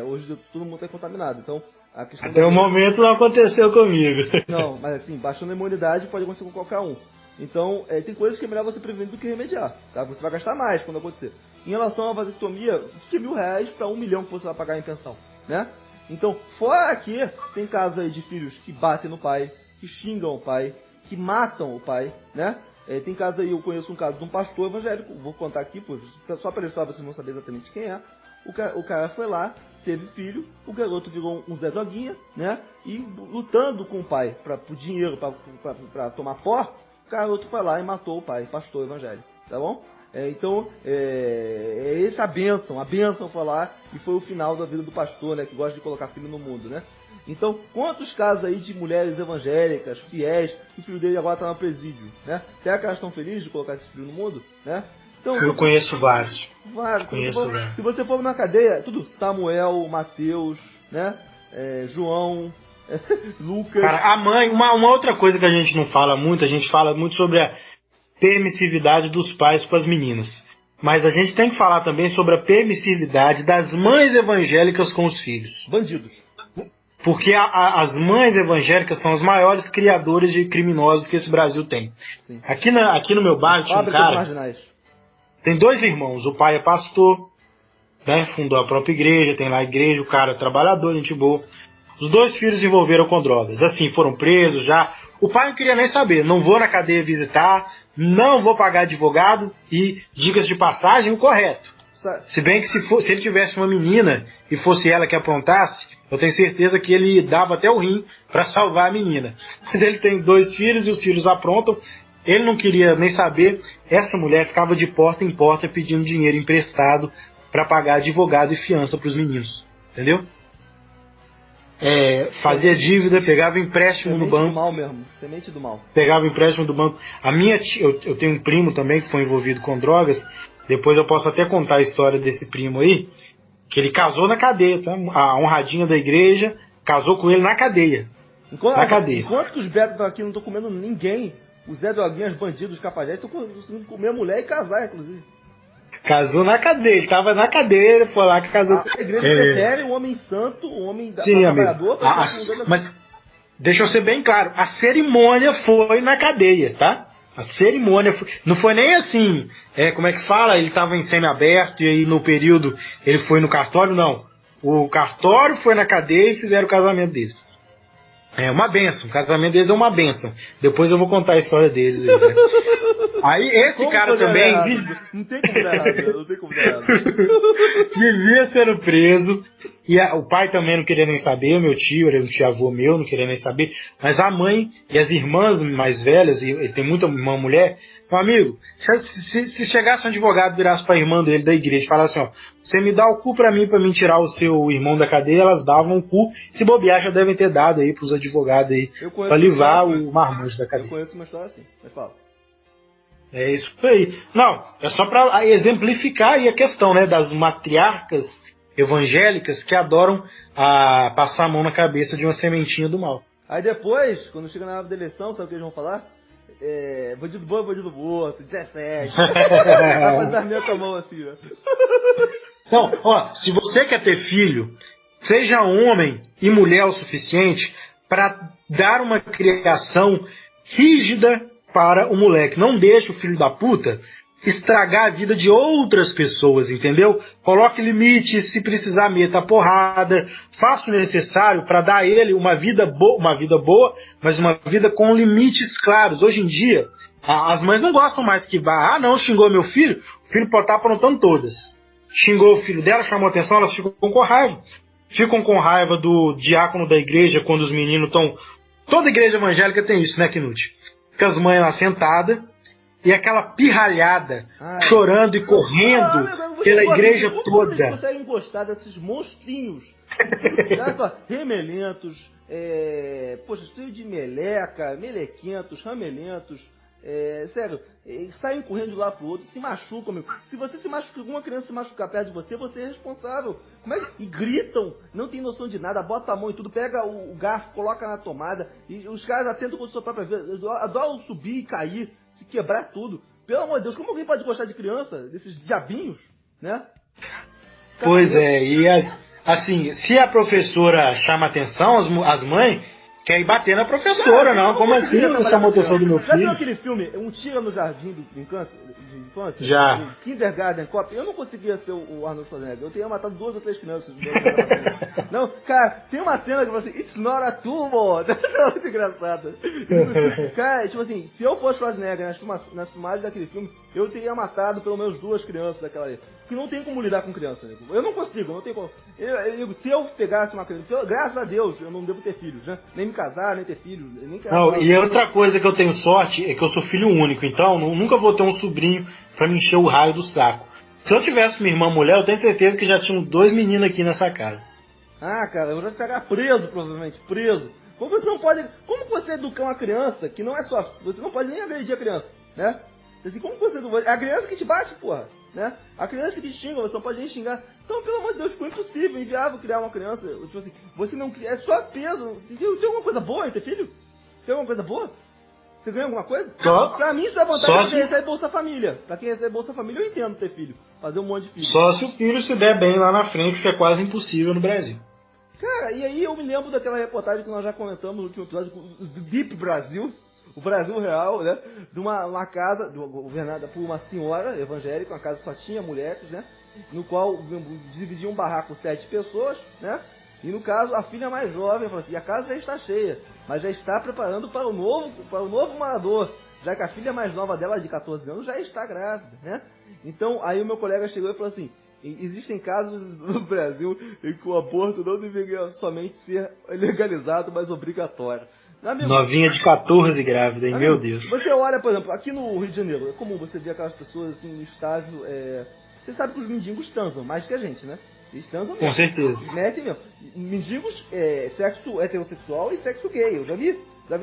S2: Hoje todo mundo é contaminado, então a questão
S4: até o momento não aconteceu comigo.
S2: Não, mas assim, baixando a imunidade pode acontecer com qualquer um. Então, tem coisas que é melhor você prevenir do que remediar, tá? Você vai gastar mais quando acontecer. Em relação à vasectomia, o que é R$1.000 para 1 milhão que você vai pagar em pensão, né? Então, fora que tem casos aí de filhos que batem no pai, que xingam o pai, que matam o pai, né? Tem casos aí, eu conheço um caso de um pastor evangélico, vou contar aqui, só para ilustrar, vocês vão saber exatamente quem é. O cara foi lá, teve filho, o garoto virou um Zé Droguinha, né? E lutando com o pai por dinheiro, para tomar pó, o garoto foi lá e matou o pai, pastor evangélico, tá bom? Então, essa a bênção foi lá e foi o final da vida do pastor, né? Que gosta de colocar filho no mundo, né? Então, quantos casos aí de mulheres evangélicas, fiéis, que o filho dele agora está no presídio, né? Será que elas estão felizes de colocar esse filho no mundo, né? Então,
S4: eu conheço vários.
S2: Se você for na cadeia, tudo Samuel, Mateus, né? João, Lucas.
S4: Cara, a mãe, uma outra coisa que a gente não fala muito, a gente fala muito sobre a permissividade dos pais com as meninas. Mas a gente tem que falar também sobre a permissividade das mães evangélicas com os filhos.
S2: Bandidos.
S4: Porque as mães evangélicas são os maiores criadores de criminosos que esse Brasil tem. Sim. Aqui no meu bairro tinha um cara... Tem 2 irmãos. O pai é pastor, né, fundou a própria igreja, tem lá a igreja, o cara é trabalhador, gente boa. Os 2 filhos se envolveram com drogas. Assim, foram presos já. O pai não queria nem saber. Não vou na cadeia visitar, não vou pagar advogado e, diga-se de passagem, o correto. Se bem que se ele tivesse uma menina e fosse ela que aprontasse, eu tenho certeza que ele dava até o rim para salvar a menina. Mas ele tem 2 filhos e os filhos aprontam. Ele não queria nem saber. Essa mulher ficava de porta em porta pedindo dinheiro emprestado para pagar advogado e fiança para os meninos. Entendeu? Fazia dívida, pegava empréstimo no banco.
S2: Semente do mal mesmo, semente do mal.
S4: Pegava empréstimo do banco. A minha tia, eu tenho um primo também que foi envolvido com drogas. Depois eu posso até contar a história desse primo aí, que ele casou na cadeia, tá? A honradinha da igreja casou com ele na cadeia.
S2: Enquanto que os betos aqui não estão comendo ninguém, os Zé Droguinhas, bandidos, capajetes, estão conseguindo comer a mulher e casar, inclusive.
S4: Casou na cadeia, ele estava na cadeia, ele foi lá que casou.
S2: A igreja pretere um homem santo, um homem trabalhador.
S4: Mas deixa eu ser bem claro, a cerimônia foi na cadeia, tá? A cerimônia não foi nem assim, como é que fala? Ele estava em semi-aberto e aí no período ele foi no cartório, não. O cartório foi na cadeia e fizeram o casamento deles. É uma bênção, o casamento deles é uma bênção. Depois eu vou contar a história deles. Né? Aí esse como cara também...
S2: Não tem como dar errado, não tem como dar errado.
S4: Vivia sendo preso. E o pai também não queria nem saber, o meu tio, ele é um tio-avô meu, não queria nem saber. Mas a mãe e as irmãs mais velhas, e tem muita irmã mulher, meu amigo, se chegasse um advogado e virasse pra irmã dele da igreja e falasse assim, ó, você me dá o cu pra mim tirar o seu irmão da cadeia, elas davam o cu, se bobear já devem ter dado aí pros advogados aí, pra livrar o marmanjo da cadeia.
S2: Eu conheço uma história assim, mas fala.
S4: É isso aí. Não, é só pra exemplificar aí a questão, né, das matriarcas evangélicas que adoram passar a mão na cabeça de uma sementinha do mal.
S2: Aí depois, quando chega na hora da eleição, sabe o que eles vão falar? Bandido bom, bandido morto, 17. Vai fazer as minhas com a mão assim, ó.
S4: Então, ó, se você quer ter filho, seja homem e mulher o suficiente para dar uma criação rígida para o moleque. Não deixe o filho da puta estragar a vida de outras pessoas, entendeu? Coloque limites, se precisar meta a porrada, faça o necessário para dar a ele uma vida boa, mas uma vida com limites claros. Hoje em dia, as mães não gostam mais que vá, não, xingou meu filho, o filho pode estar aprontando todas. Xingou o filho dela, chamou atenção, elas ficam com raiva. Ficam com raiva do diácono da igreja quando os meninos estão... Toda igreja evangélica tem isso, né, Knut? com as mães lá sentadas, e aquela pirralhada, chorando e correndo pela igreja toda.
S2: Vocês conseguem gostar desses monstrinhos? Olha só, remelentos, cheio de meleca, melequentos, ramelentos, sério, saem correndo de um lado pro outro, se machucam, amigo. Se você se machucar, alguma criança se machucar perto de você, você é responsável. E gritam, não tem noção de nada, bota a mão e tudo, pega o garfo, coloca na tomada, e os caras atentam contra a sua própria vida, adoram subir e cair, se quebrar tudo. Pelo amor de Deus, como alguém pode gostar de criança, desses diabinhos, né?
S4: Pois é, e assim, se a professora chama atenção, as mães querem bater na professora, não. Como assim não chamou a atenção do meu filho?
S2: Já viu aquele filme, Um Tira no Jardim de Infância?
S4: Já.
S2: Kindergarten Cop. Eu não conseguia ser o Arnold Schwarzenegger. Eu teria matado 2 ou 3 crianças. Não, cara, tem uma cena que você It's not a tumor. É muito engraçado. Cara, tipo assim, se eu fosse Schwarzenegger nas filmagens daquele filme, eu teria matado pelo menos 2 crianças daquela ali. Porque não tem como lidar com criança, né? Eu não consigo, não tem como. Se eu pegasse uma criança, graças a Deus, eu não devo ter filhos, né? Nem me casar, nem ter filhos, nem casar.
S4: Não, e outra coisa que eu tenho sorte é que eu sou filho único, então nunca vou ter um sobrinho pra me encher o raio do saco. Se eu tivesse uma irmã mulher, eu tenho certeza que já tinham 2 meninos aqui nessa casa.
S2: Ah, cara, eu já ficaria preso, provavelmente, preso. Como você não pode. Como você educar uma criança que não é sua. Você não pode nem agredir a criança, né? Assim, como você. É a criança que te bate, porra, né? A criança que xinga, você não pode nem xingar. Então, pelo amor de Deus, ficou impossível, inviável criar uma criança. Tipo assim, você não cria. É só peso. Tem alguma coisa boa em ter filho? Tem alguma coisa boa? Você ganha alguma coisa?
S4: Só,
S2: pra mim, isso é vantagem de quem recebe Bolsa Família. Pra quem recebe Bolsa Família, eu entendo ter filho. Fazer um monte de filho.
S4: Só se o filho se der bem lá na frente, que é quase impossível no Brasil.
S2: Cara, e aí eu me lembro daquela reportagem que nós já comentamos no último episódio do Deep Brasil, o Brasil real, né? De uma casa governada por uma senhora evangélica, uma casa que só tinha mulheres, né? No qual dividia um barraco 7 pessoas, né? E no caso, a filha mais jovem falou assim, a casa já está cheia, mas já está preparando para o novo morador, já que a filha mais nova dela, de 14 anos, já está grávida, né? Então, aí o meu colega chegou e falou assim, existem casos no Brasil em que o aborto não deveria somente ser legalizado, mas obrigatório. Amigo,
S4: novinha de 14 grávida, hein?
S2: Amigo,
S4: Meu Deus.
S2: Você olha, por exemplo, aqui no Rio de Janeiro, é comum você ver aquelas pessoas assim, no estágio... Você sabe que os mendigos transam, mais que a gente, né? Eles transam mesmo.
S4: Com certeza.
S2: Metem mesmo. Mendigos, sexo heterossexual e sexo gay. Eu já vi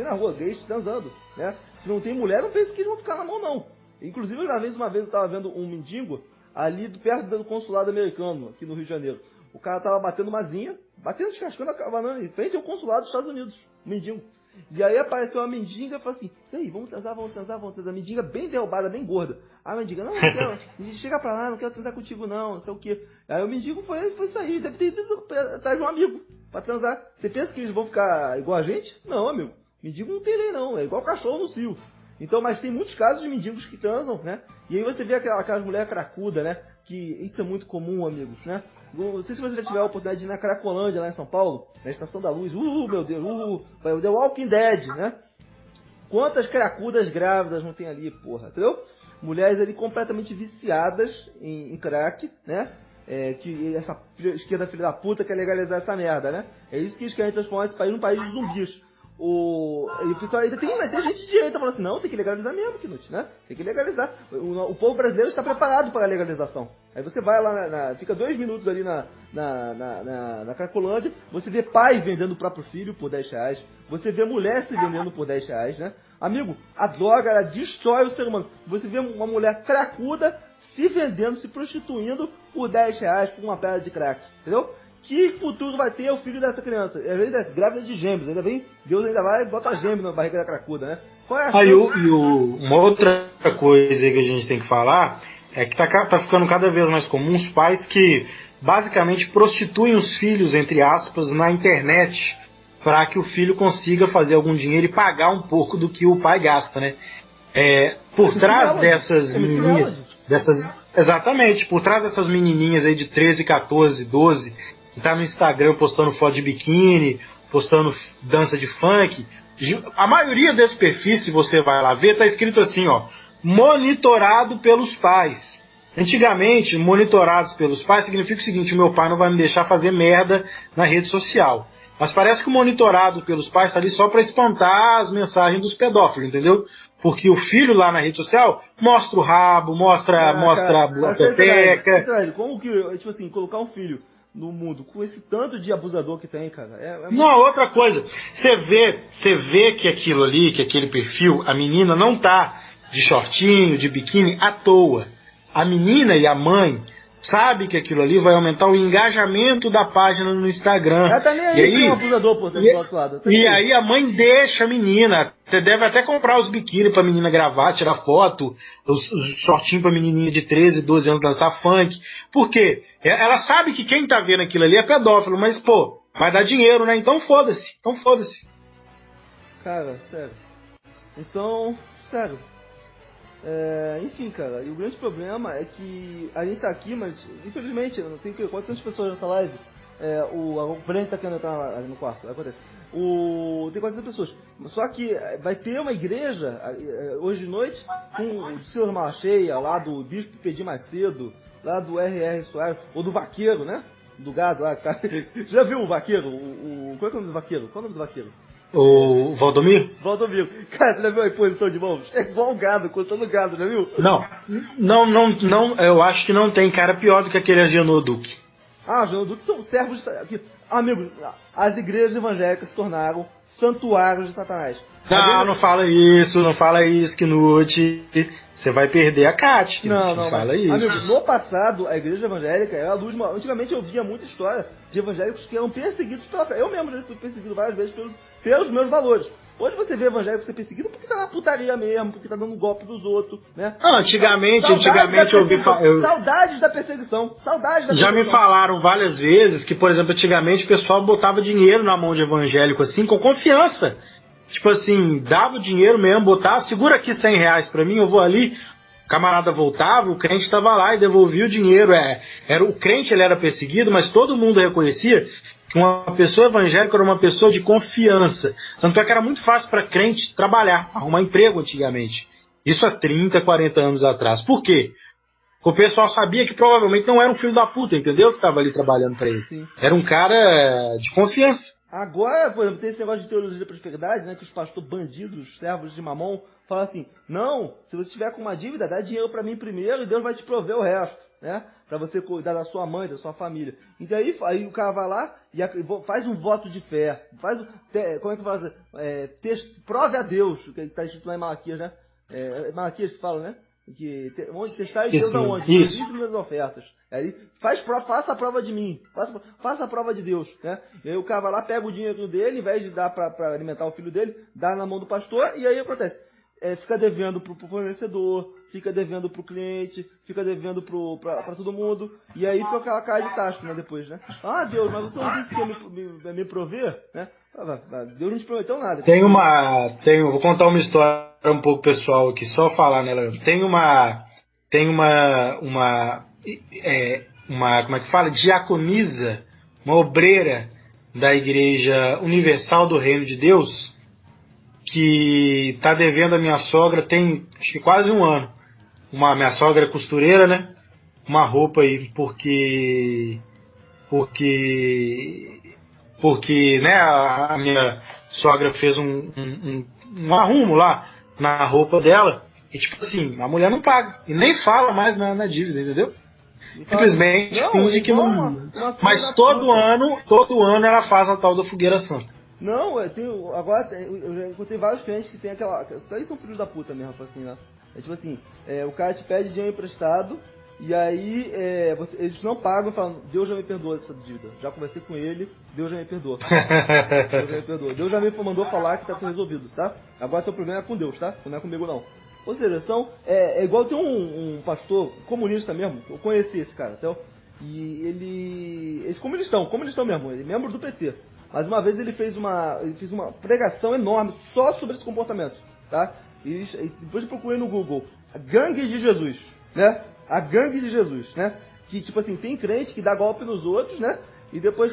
S2: na rua, gays transando, né? Se não tem mulher, não pense que eles vão ficar na mão, não. Inclusive, uma vez eu estava vendo um mendigo ali perto do consulado americano, aqui no Rio de Janeiro. O cara tava batendo uma zinha, descascando a banana em frente ao consulado dos Estados Unidos, mendigo. E aí apareceu uma mendiga e falou assim, e aí, vamos transar. A mendiga bem derrubada, bem gorda. A mendiga, não quero, chega pra lá, não quero transar contigo não sei o que. Aí o mendigo foi sair, deve ter ido atrás de um amigo pra transar. Você pensa que eles vão ficar igual a gente? Não, amigo, mendigo não tem lei não, é igual cachorro no cio. Então, mas tem muitos casos de mendigos que transam, né? E aí você vê aquelas mulheres cracudas, né? Que isso é muito comum, amigos, né? Não sei se você já tiver a oportunidade de ir na Cracolândia, lá em São Paulo, na Estação da Luz. Meu Deus, The Walking Dead, né? Quantas cracudas grávidas não tem ali, porra, entendeu? Mulheres ali completamente viciadas em crack, né? Que essa esquerda filha da puta quer legalizar essa merda, né? É isso que eles querem transformar esse país num país de zumbis. E o pessoal ainda tem gente de direita falando assim, não, tem que legalizar mesmo, Knut, né? Tem que legalizar. O povo brasileiro está preparado para a legalização. Aí você vai lá, fica 2 minutos ali na Cracolândia, você vê pai vendendo o próprio filho por R$10, você vê mulher se vendendo por R$10, né? Amigo, a droga, ela destrói o ser humano. Você vê uma mulher cracuda se vendendo, se prostituindo por R$10 por uma pedra de crack, entendeu? Que futuro vai ter o filho dessa criança? Às vezes é grávida de gêmeos, Deus ainda vai e bota gêmeos na barriga da cracuda, né? Qual é
S4: uma outra coisa que a gente tem que falar é que tá ficando cada vez mais comum os pais que basicamente prostituem os filhos, entre aspas, na internet para que o filho consiga fazer algum dinheiro e pagar um pouco do que o pai gasta, né? Por trás dessas menininhas, exatamente, por trás dessas menininhas aí de 13, 14, 12 que tá no Instagram postando foto de biquíni, postando dança de funk, a maioria desses perfis, se você vai lá ver, tá escrito assim, ó, monitorado pelos pais. Antigamente, monitorados pelos pais significa o seguinte, o meu pai não vai me deixar fazer merda na rede social. Mas parece que o monitorado pelos pais está ali só para espantar as mensagens dos pedófilos, entendeu? Porque o filho lá na rede social mostra o rabo, mostra a pepeca.
S2: Como que, tipo assim, colocar um filho no mundo com esse tanto de abusador que tem, cara?
S4: Não, outra coisa. Você vê que aquilo ali, que aquele perfil, a menina não tá de shortinho, de biquíni à toa. A menina e a mãe sabe que aquilo ali vai aumentar o engajamento da página no Instagram.
S2: Ela tá nem aí, tem um abusador por do outro lado.
S4: E aí a mãe deixa a menina. Você deve até comprar os biquíni pra menina gravar, tirar foto, os shortinhos pra menininha de 13, 12 anos dançar funk. Por quê? Ela sabe que quem tá vendo aquilo ali é pedófilo, mas, pô, vai dar dinheiro, né? Então foda-se.
S2: Cara, sério. Então, sério. Enfim, cara, e o grande problema é que a gente tá aqui, mas infelizmente, eu não tenho 400 pessoas nessa live. O Breno tá querendo entrar no quarto, acontece. Tem 400 pessoas. Só que vai ter uma igreja hoje de noite com o Senhor Malacheia, lá do Bispo Pedir Macedo, lá do R.R. Soares, ou do Vaqueiro, né? Do gado lá. Tá? Já viu o Vaqueiro? Qual é o nome do Vaqueiro? Qual é o nome do Vaqueiro?
S4: O Valdomiro?
S2: Valdomiro. Cara, você já viu a posição de mãos? É igual um gado, contando gado, já viu?
S4: Não, eu acho que não tem cara pior do que aquele Agenor Duque.
S2: Agenor Duque são servos de... Amigos, as igrejas evangélicas se tornaram santuários de Satanás.
S4: Não fala isso, Knut. Você vai perder a Kátia. Não fala isso.
S2: Amigo, no passado, a igreja evangélica era a luz. Antigamente eu via muita história de evangélicos que eram perseguidos pela fé. Eu mesmo já fui perseguido várias vezes pelos meus valores. Hoje você vê evangélico ser perseguido porque tá na putaria mesmo, porque tá dando golpe dos outros, né?
S4: Não, antigamente eu ouvi falar.
S2: Saudades da perseguição.
S4: Já me falaram várias vezes que, por exemplo, antigamente o pessoal botava dinheiro na mão de evangélico assim, com confiança. Tipo assim, dava o dinheiro mesmo, botava, segura aqui R$100 pra mim, eu vou ali. O camarada voltava, o crente estava lá e devolvia o dinheiro. O crente ele era perseguido, mas todo mundo reconhecia que uma pessoa evangélica era uma pessoa de confiança. Tanto é que era muito fácil para crente trabalhar, arrumar emprego antigamente. Isso há 30, 40 anos atrás. Por quê? Porque o pessoal sabia que provavelmente não era um filho da puta, entendeu? Que estava ali trabalhando para ele. Sim. Era um cara de confiança.
S2: Agora, por exemplo, tem esse negócio de teologia da prosperidade, né? Que os pastores bandidos, servos de mamão, falam assim: não, se você estiver com uma dívida, dá dinheiro para mim primeiro e Deus vai te prover o resto, né? Para você cuidar da sua mãe, da sua família. E daí aí o cara vai lá e faz um voto de fé. Como é que faz? Prove a Deus, que está escrito lá em Malaquias, né? Malaquias que fala, né? Que onde testar e Deus aonde?
S4: Isso.
S2: Nas minhas ofertas. Aí faça a prova de mim, faça a prova de Deus, né? E aí o cara vai lá, pega o dinheiro dele, em vez de dar para alimentar o filho dele, dá na mão do pastor, e aí acontece. Fica devendo pro fornecedor, fica devendo pro cliente, fica devendo pra todo mundo, e aí fica aquela cara de tacho, né, depois, né? Ah, Deus, mas você não disse que ia me prover, né? Deus não te prometeu nada.
S4: Vou contar uma história um pouco pessoal aqui, só falar nela. Tem uma como é que fala? Diaconisa, uma obreira da Igreja Universal do Reino de Deus, que está devendo a minha sogra tem acho que quase um ano. Minha sogra é costureira, né? Uma roupa aí, porque né, a minha sogra fez um arrumo lá na roupa dela. E tipo assim, a mulher não paga. E nem fala mais na dívida, entendeu? Simplesmente finge que não. Mas todo ano ela faz a tal da fogueira santa.
S2: Não, eu já encontrei vários clientes que tem aquela. Isso aí são filhos da puta mesmo, assim, né? Tipo assim, o cara te pede dinheiro emprestado, e aí eles não pagam e falam: Deus já me perdoa essa dívida. Já conversei com ele, Deus já me perdoa. Deus já me mandou falar que tá tudo resolvido, tá? Agora teu problema é com Deus, tá? Não é comigo não. Ou seja, igual tem um pastor comunista mesmo, eu conheci esse cara, então, e esse comunistão mesmo, ele é membro do PT. Mas uma vez ele fez uma pregação enorme só sobre esse comportamento, tá? E depois eu procurei no Google, a gangue de Jesus, né? A gangue de Jesus, né? Que tipo assim, tem crente que dá golpe nos outros, né? E depois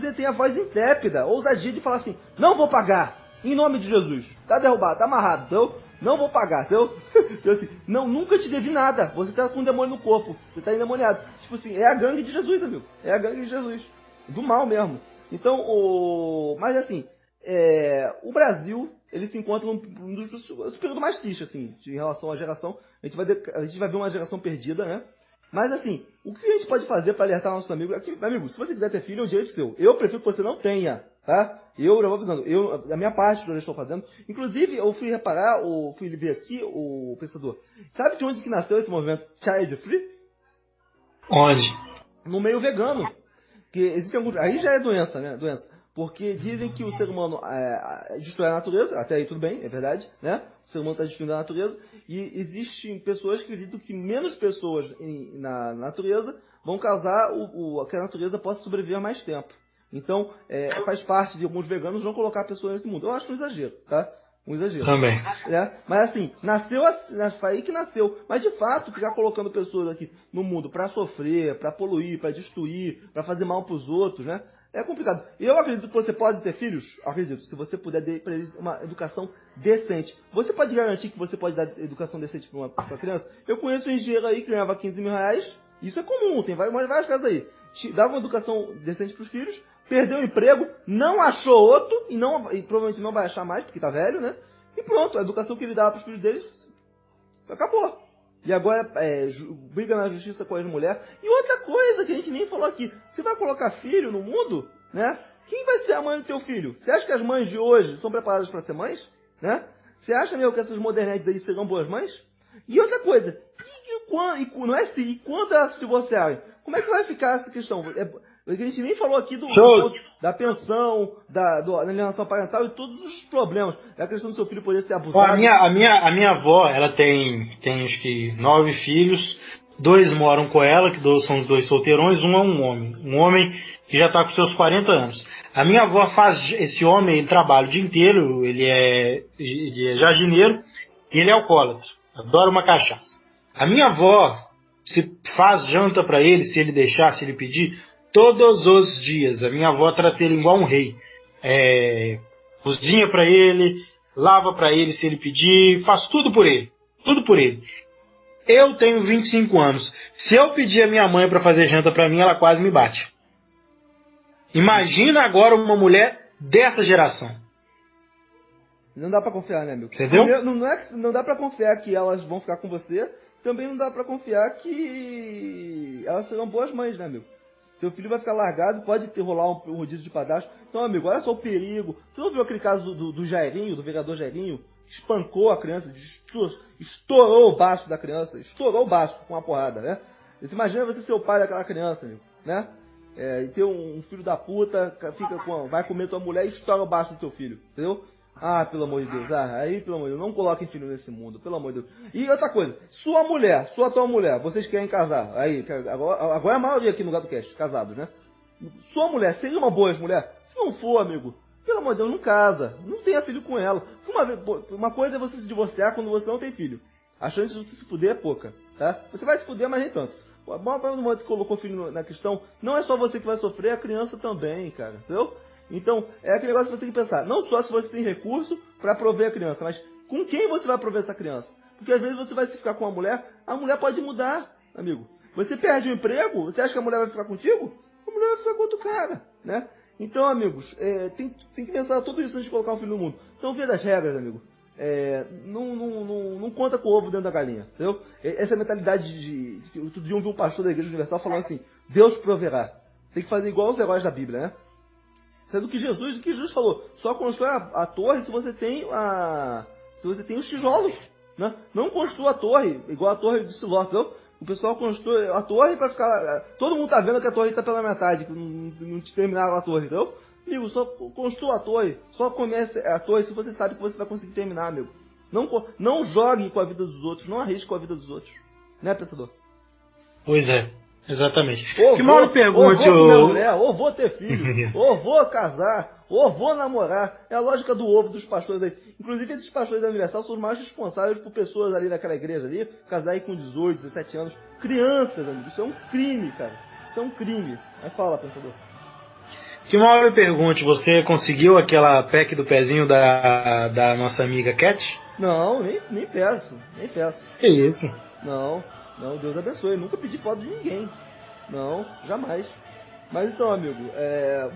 S2: ele tem a voz intrépida, ousadia de falar assim: não vou pagar, em nome de Jesus. Tá derrubado, tá amarrado, entendeu? Não vou pagar, entendeu? Então, assim, não, nunca te devi nada. Você tá com um demônio no corpo, você tá endemoniado. Tipo assim, é a gangue de Jesus, amigo. É a gangue de Jesus. Do mal mesmo. Então, mas assim, o Brasil, ele se encontra num dos períodos mais tristes, assim, em relação à geração. A gente vai ver uma geração perdida, né? Mas assim, o que a gente pode fazer para alertar nossos amigos? Aqui, amigo, se você quiser ter filho, é um direito seu. Eu prefiro que você não tenha, tá? Eu já vou avisando. A minha parte que eu já estou fazendo. Inclusive, eu fui ver aqui, o pensador. Sabe de onde que nasceu esse movimento Child Free?
S4: Onde?
S2: No meio vegano. Que existe aí já é doença, né? Porque dizem que o ser humano destrói a natureza, até aí tudo bem, é verdade, né? O ser humano está destruindo a natureza, e existem pessoas que acreditam que menos pessoas na natureza vão causar que a natureza possa sobreviver mais tempo. Então, faz parte de alguns veganos não colocar pessoas nesse mundo. Eu acho um exagero, tá? Um exagero.
S4: Também.
S2: Mas assim, foi aí que nasceu. Mas de fato, ficar colocando pessoas aqui no mundo para sofrer, para poluir, para destruir, para fazer mal para os outros, né? É complicado. Eu acredito que você pode ter filhos, acredito, se você puder dar para eles uma educação decente. Você pode garantir que você pode dar educação decente para uma criança? Eu conheço um engenheiro aí que ganhava 15 mil reais, isso é comum, tem vários casos aí. Dava uma educação decente para os filhos, perdeu o emprego, não achou outro, e provavelmente não vai achar mais, porque tá velho, né? E pronto, a educação que ele dava para os filhos deles acabou. E agora briga na justiça com as mulheres. E outra coisa que a gente nem falou aqui, você vai colocar filho no mundo, né? Quem vai ser a mãe do teu filho? Você acha que as mães de hoje são preparadas para ser mães? Né? Você acha mesmo que essas modernetes aí serão boas mães? E outra coisa, e quando elas se divorciarem? Como é que vai ficar essa questão? A gente nem falou aqui da pensão, da alienação parental e todos os problemas. É a questão do seu filho poder ser abusado.
S4: A minha avó, ela tem acho que 9 filhos, 2 moram com ela, que são os 2 solteirões, um é um homem. Um homem que já está com seus 40 anos. A minha avó esse homem, ele trabalha o dia inteiro, ele é jardineiro e ele é alcoólatra. Adora uma cachaça. A minha avó, se faz janta para ele, se ele deixar, se ele pedir, todos os dias. A minha avó trata ele igual um rei. Cozinha para ele, lava para ele se ele pedir, faz tudo por ele. Tudo por ele. Eu tenho 25 anos. Se eu pedir a minha mãe para fazer janta para mim, ela quase me bate. Imagina agora uma mulher dessa geração.
S2: Não dá pra confiar, né, amigo?
S4: Entendeu?
S2: Não dá pra confiar que elas vão ficar com você. Também não dá pra confiar que elas serão boas mães, né, amigo? Seu filho vai ficar largado, pode rolar um rodízio de padrasto. Então, amigo, olha só o perigo. Você não viu aquele caso do Jairinho, do vereador Jairinho? Espancou a criança, estourou o baço da criança. Estourou o baço com uma porrada, né? Você imagina você ser o pai daquela criança, amigo, né? E ter um filho da puta, vai comer tua mulher e estoura o baço do teu filho, entendeu? Ah, pelo amor de Deus, pelo amor de Deus, não coloquem filho nesse mundo, pelo amor de Deus. E outra coisa, sua tua mulher, vocês querem casar, agora é a maioria aqui no Gato Cast, casados, né? Sua mulher seria uma boa mulher? Se não for, amigo, pelo amor de Deus, não casa, não tenha filho com ela. Uma coisa é você se divorciar quando você não tem filho. A chance de você se fuder é pouca, tá? Você vai se fuder, mas nem tanto. A maior parte do momento que colocou filho na questão, não é só você que vai sofrer, a criança também, cara, entendeu? Então, é aquele negócio que você tem que pensar. Não só se você tem recurso para prover a criança, mas com quem você vai prover essa criança. Porque às vezes você vai ficar com a mulher pode mudar, amigo. Você perde o emprego, você acha que a mulher vai ficar contigo? A mulher vai ficar com outro cara, né? Então, amigos, tem que pensar tudo isso antes de colocar um filho no mundo. Então, vê das regras, amigo. Não conta com o ovo dentro da galinha, entendeu? Essa mentalidade de outro dia eu vi um pastor da Igreja Universal falando assim, Deus proverá. Tem que fazer igual os heróis da Bíblia, né? Sendo que Jesus falou, só constrói a torre se você tem os tijolos, né? Não construa a torre, igual a torre de Siló, entendeu? O pessoal constrói a torre para ficar... Todo mundo tá vendo que a torre tá pela metade, que não terminaram a torre, entendeu? Amigo, só construa a torre, só comece a torre se você sabe que você vai conseguir terminar, amigo. Não jogue com a vida dos outros, não arrisque com a vida dos outros. Né, pensador?
S4: Pois é. Exatamente.
S2: Que mal pergunte, ou vou ter filho, ou vou casar, ou vou namorar. É a lógica do ovo dos pastores aí. Inclusive, esses pastores da Universal são os mais responsáveis por pessoas ali daquela igreja ali, casarem com 18, 17 anos. Crianças, amigo. Isso é um crime, cara. Isso é um crime. Aí fala, pensador.
S4: Que mal eu pergunte, você conseguiu aquela pack do pezinho da nossa amiga Cat?
S2: Não, nem peço.
S4: Que isso?
S2: Não, Deus abençoe. Eu nunca pedi foto de ninguém. Não, jamais. Mas então, amigo,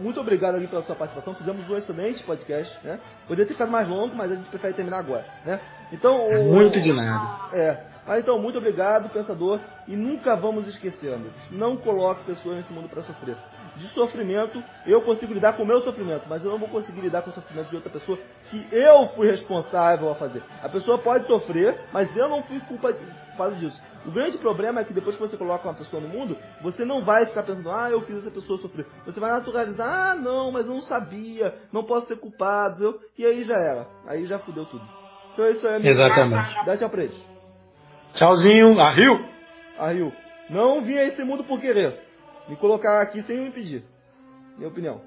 S2: muito obrigado ali pela sua participação. Fizemos um excelente podcast, né? Poderia ter ficado mais longo, mas a gente prefere terminar agora, né? Então,
S4: Muito de nada.
S2: Mas então, muito obrigado, pensador. E nunca vamos esquecer, amigos. Não coloque pessoas nesse mundo para sofrer. De sofrimento, eu consigo lidar com o meu sofrimento, mas eu não vou conseguir lidar com o sofrimento de outra pessoa que eu fui responsável a fazer. A pessoa pode sofrer, mas eu não fui culpado disso. O grande problema é que depois que você coloca uma pessoa no mundo, você não vai ficar pensando, eu fiz essa pessoa sofrer. Você vai naturalizar, não, mas eu não sabia, não posso ser culpado, e aí já era. Aí já fudeu tudo. Então é isso aí, amigo.
S4: Exatamente.
S2: Dá tchau pra eles.
S4: Tchauzinho, arriu!
S2: Arriu. Não vim a esse mundo por querer. Me colocar aqui sem me pedir. Minha opinião.